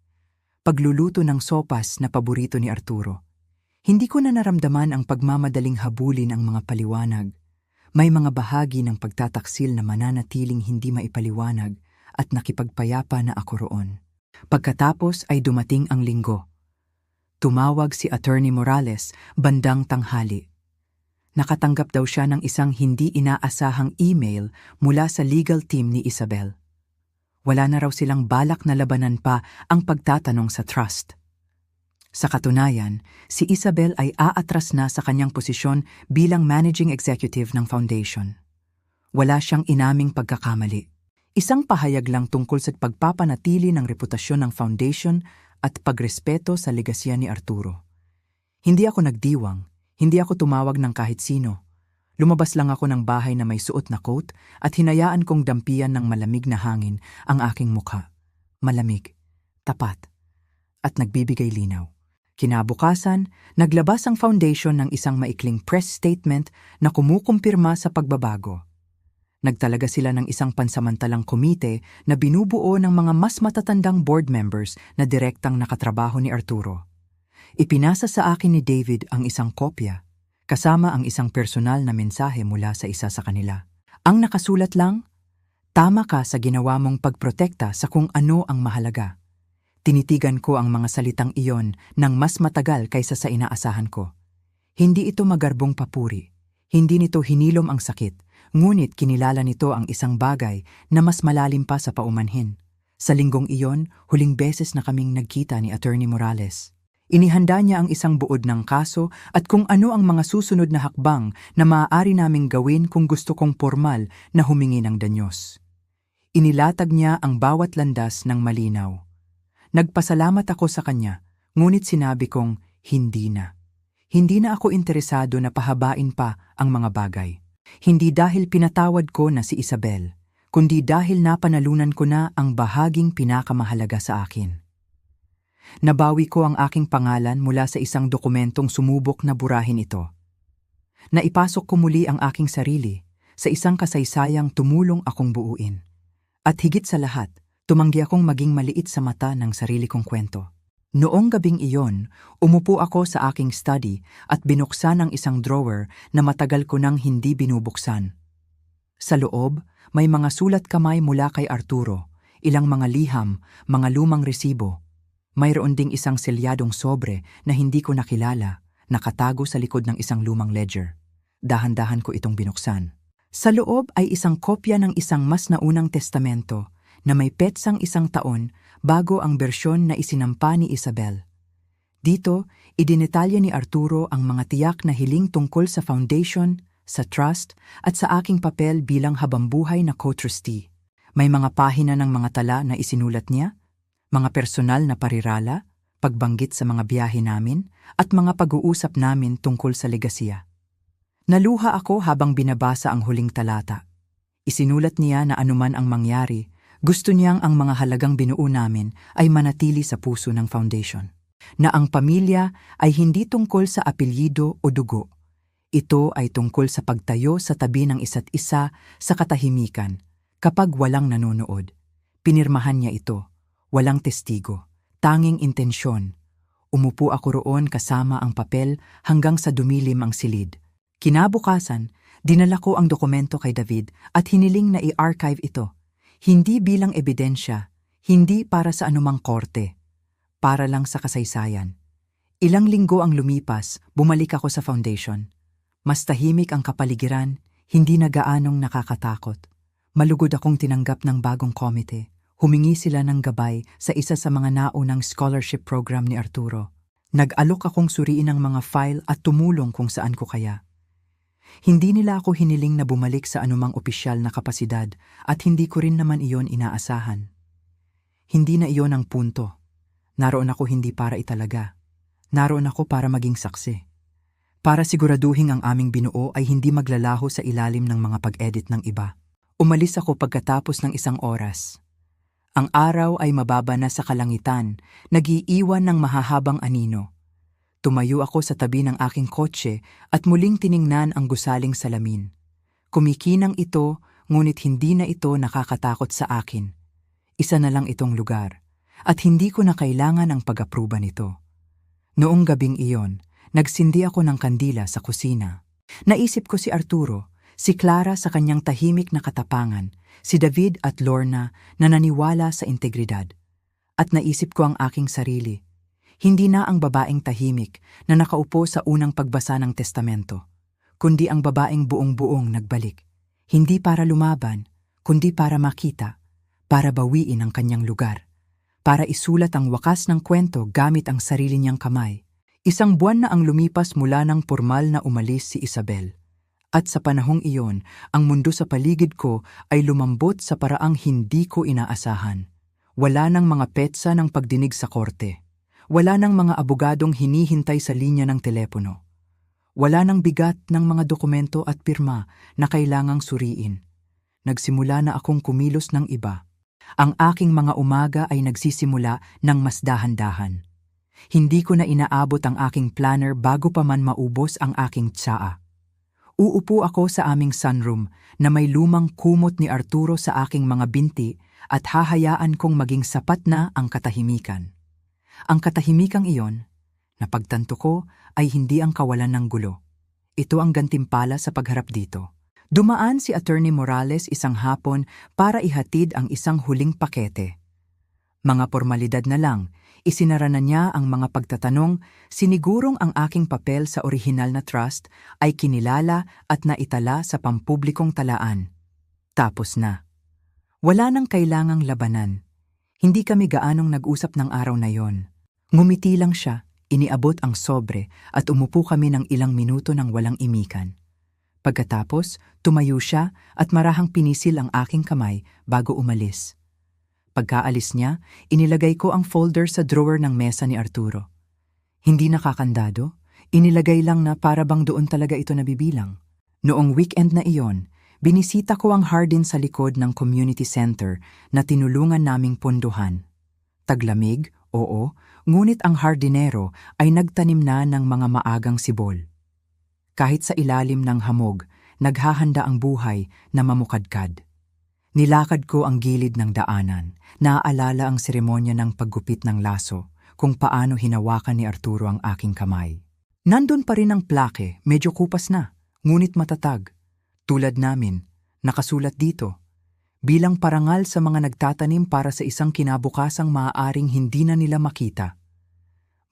pagluluto ng sopas na paborito ni Arturo. Hindi ko na naramdaman ang pagmamadaling habulin ang mga paliwanag. May mga bahagi ng pagtataksil na mananatiling hindi maipaliwanag at nakipagpayapa na ako roon. Pagkatapos ay dumating ang linggo. Tumawag si Attorney Morales bandang tanghali. Nakatanggap daw siya ng isang hindi inaasahang email mula sa legal team ni Isabel. Wala na raw silang balak na labanan pa ang pagtatanong sa trust. Sa katunayan, si Isabel ay aatras na sa kanyang posisyon bilang managing executive ng foundation. Wala siyang inaming pagkakamali. Isang pahayag lang tungkol sa pagpapanatili ng reputasyon ng foundation at pagrespeto sa legasya ni Arturo. Hindi ako nagdiwang, hindi ako tumawag ng kahit sino. Lumabas lang ako ng bahay na may suot na coat at hinayaan kong dampian ng malamig na hangin ang aking mukha. Malamig, tapat, at nagbibigay linaw. Kinabukasan, naglabas ang foundation ng isang maikling press statement na kumukumpirma sa pagbabago. Nagtalaga sila ng isang pansamantalang komite na binubuo ng mga mas matatandang board members na direktang nakatrabaho ni Arturo. Ipinasa sa akin ni David ang isang kopya, kasama ang isang personal na mensahe mula sa isa sa kanila. Ang nakasulat lang, "Tama ka sa ginawa mong pagprotekta sa kung ano ang mahalaga." Tinitigan ko ang mga salitang iyon ng mas matagal kaysa sa inaasahan ko. Hindi ito magarbong papuri. Hindi nito hinilom ang sakit, ngunit kinilala nito ang isang bagay na mas malalim pa sa paumanhin. Sa linggong iyon, huling beses na kaming nagkita ni Attorney Morales. Inihanda niya ang isang buod ng kaso at kung ano ang mga susunod na hakbang na maaari naming gawin kung gusto kong formal na humingi ng danyos. Inilatag niya ang bawat landas ng malinaw. Nagpasalamat ako sa kanya, ngunit sinabi kong hindi na. Hindi na ako interesado na pahabain pa ang mga bagay. Hindi dahil pinatawad ko na si Isabel, kundi dahil napanalunan ko na ang bahaging pinakamahalaga sa akin. Nabawi ko ang aking pangalan mula sa isang dokumentong sumubok na burahin ito. Naipasok ko muli ang aking sarili sa isang kasaysayang tumulong akong buuin. At higit sa lahat, tumanggi akong maging maliit sa mata ng sarili kong kwento. Noong gabing iyon, umupo ako sa aking study at binuksan ang isang drawer na matagal ko nang hindi binubuksan. Sa loob, may mga sulat kamay mula kay Arturo, ilang mga liham, mga lumang resibo. Mayroon ding isang selyadong sobre na hindi ko nakilala, nakatago sa likod ng isang lumang ledger. Dahan-dahan ko itong binuksan. Sa loob ay isang kopya ng isang mas naunang testamento na may petsang 1 taon bago ang bersyon na isinampa ni Isabel. Dito, idinetalya ni Arturo ang mga tiyak na hiling tungkol sa foundation, sa trust, at sa aking papel bilang habambuhay na co-trustee. May mga pahina ng mga tala na isinulat niya, mga personal na parirala, pagbanggit sa mga biyahe namin, at mga pag-uusap namin tungkol sa legasya. Naluha ako habang binabasa ang huling talata. Isinulat niya na anuman ang mangyari, gusto niyang ang mga halagang binuo namin ay manatili sa puso ng foundation. Na ang pamilya ay hindi tungkol sa apelyido o dugo. Ito ay tungkol sa pagtayo sa tabi ng isa't isa sa katahimikan kapag walang nanonood. Pinirmahan niya ito. Walang testigo, tanging intensyon. Umupo ako roon kasama ang papel hanggang sa dumilim ang silid. Kinabukasan, dinala ko ang dokumento kay David at hiniling na i-archive ito. Hindi bilang ebidensya, hindi para sa anumang korte, para lang sa kasaysayan. Ilang linggo ang lumipas, bumalik ako sa foundation. Mas tahimik ang kapaligiran, hindi na gaanong nakakatakot. Malugod akong tinanggap ng bagong komite. Humingi sila ng gabay sa isa sa mga naunang scholarship program ni Arturo. Nag-alok akong suriin ang mga file at tumulong kung saan ko kaya. Hindi nila ako hiniling na bumalik sa anumang opisyal na kapasidad at hindi ko rin naman iyon inaasahan. Hindi na iyon ang punto. Naroon ako hindi para italaga. Naroon ako para maging saksi. Para siguraduhin ang aming binuo ay hindi maglalaho sa ilalim ng mga pag-edit ng iba. Umalis ako pagkatapos ng 1 oras. Ang araw ay mababa na sa kalangitan, nag-iiwan ng mahahabang anino. Tumayo ako sa tabi ng aking kotse at muling tiningnan ang gusaling salamin. Kumikinang ito, ngunit hindi na ito nakakatakot sa akin. Isa na lang itong lugar, at hindi ko na kailangan ang pag-apruba nito. Noong gabing iyon, nagsindi ako ng kandila sa kusina. Naisip ko si Arturo, si Clara sa kanyang tahimik na katapangan, si David at Lorna na naniwala sa integridad. At naisip ko ang aking sarili. Hindi na ang babaeng tahimik na nakaupo sa unang pagbasa ng testamento, kundi ang babaeng buong-buong nagbalik. Hindi para lumaban, kundi para makita. para bawiin ang kanyang lugar, para isulat ang wakas ng kwento gamit ang sarili niyang kamay. Isang buwan na ang lumipas mula nang pormal na umalis si Isabel. At sa panahong iyon, ang mundo sa paligid ko ay lumambot sa paraang hindi ko inaasahan. Wala nang mga petsa ng pagdinig sa korte. Wala nang mga abogadong hinihintay sa linya ng telepono. Wala nang bigat ng mga dokumento at pirma na kailangang suriin. Nagsimula na akong kumilos ng iba. Ang aking mga umaga ay nagsisimula ng mas dahan-dahan. Hindi ko na inaabot ang aking planner bago pa man maubos ang aking tsaa. Uupo ako sa aming sunroom na may lumang kumot ni Arturo sa aking mga binti at hahayaan kong maging sapat na ang katahimikan. Ang katahimikang iyon, na pagtanto ko, ay hindi ang kawalan ng gulo. Ito ang gantimpala sa pagharap dito. Dumaan si Attorney Morales isang hapon para ihatid ang isang huling pakete. Mga formalidad na lang, isinara na niya ang mga pagtatanong, sinigurong ang aking papel sa orihinal na trust ay kinilala at naitala sa pampublikong talaan. Tapos na. Wala nang kailangang labanan. Hindi kami gaanong nag-usap ng araw na yon. Ngumiti lang siya, iniabot ang sobre at umupo kami ng ilang minuto ng walang imikan. Pagkatapos, tumayo siya at marahang pinisil ang aking kamay bago umalis. Pagkaalis niya, inilagay ko ang folder sa drawer ng mesa ni Arturo. Hindi nakakandado, inilagay lang na para bang doon talaga ito nabibilang. Noong weekend na iyon, binisita ko ang Hardin sa likod ng community center na tinulungan naming pondohan. Taglamig, oo, ngunit ang hardinero ay nagtanim na ng mga maagang sibol. Kahit sa ilalim ng hamog, naghahanda ang buhay na mamukadkad. Nilakad ko ang gilid ng daanan, naaalala ang seremonya ng paggupit ng laso, kung paano hinawakan ni Arturo ang aking kamay. Nandun pa rin ang plake, medyo kupas na, ngunit matatag. Tulad namin, nakasulat dito. Bilang parangal sa mga nagtatanim para sa isang kinabukasang maaaring hindi na nila makita.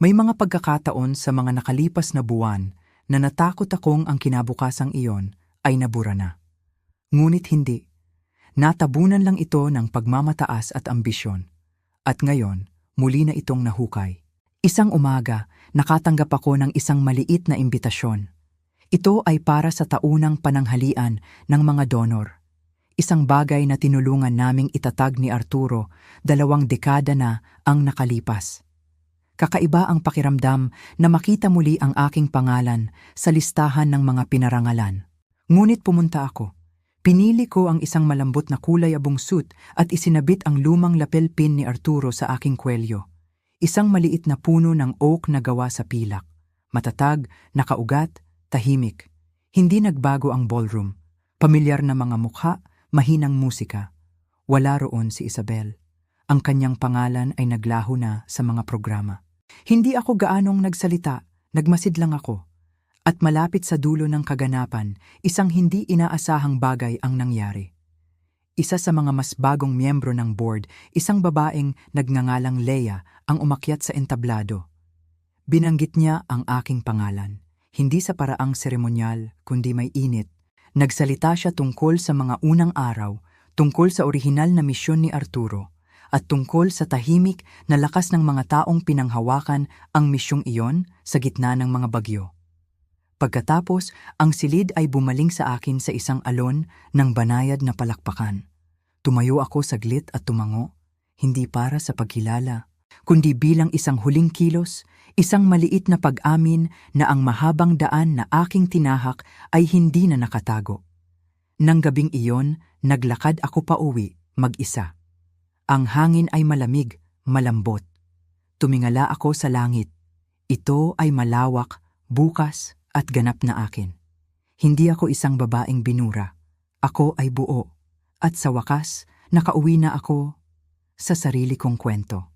May mga pagkakataon sa mga nakalipas na buwan na natakot akong ang kinabukasang iyon ay nabura na. Ngunit hindi. Natabunan lang ito ng pagmamataas at ambisyon. At ngayon, muli na itong nahukay. Isang umaga, nakatanggap ako ng isang maliit na imbitasyon. Ito ay para sa taunang pananghalian ng mga donor. Isang bagay na tinulungan naming itatag ni Arturo, 2 dekada na ang nakalipas. Kakaiba ang pakiramdam na makita muli ang aking pangalan sa listahan ng mga pinarangalan. Ngunit pumunta ako. Pinili ko ang isang malambot na kulay abong suit at isinabit ang lumang lapel pin ni Arturo sa aking kwelyo. Isang maliit na puno ng oak na gawa sa pilak. Matatag, nakaugat, tahimik. Hindi nagbago ang ballroom. Pamilyar na mga mukha, mahinang musika. Wala roon si Isabel. Ang kanyang pangalan ay naglaho na sa mga programa. Hindi ako gaanong nagsalita, nagmasid lang ako. At malapit sa dulo ng kaganapan, isang hindi inaasahang bagay ang nangyari. Isa sa mga mas bagong miyembro ng board, isang babaeng nagngangalang Leia, ang umakyat sa entablado. Binanggit niya ang aking pangalan, hindi sa paraang seremonyal, kundi may init. Nagsalita siya tungkol sa mga unang araw, tungkol sa orihinal na misyon ni Arturo, at tungkol sa tahimik na lakas ng mga taong pinanghawakan ang misyong iyon sa gitna ng mga bagyo. Pagkatapos, ang silid ay bumaling sa akin sa isang alon ng banayad na palakpakan. Tumayo ako saglit at tumango, hindi para sa pagkilala, kundi bilang isang huling kilos, isang maliit na pag-amin na ang mahabang daan na aking tinahak ay hindi na nakatago. Nang gabing iyon, naglakad ako pauwi, mag-isa. Ang hangin ay malamig, malambot. Tumingala ako sa langit. Ito ay malawak, bukas at ganap na akin. Hindi ako isang babaeng binura. Ako ay buo. At sa wakas, nakauwi na ako sa sarili kong kwento.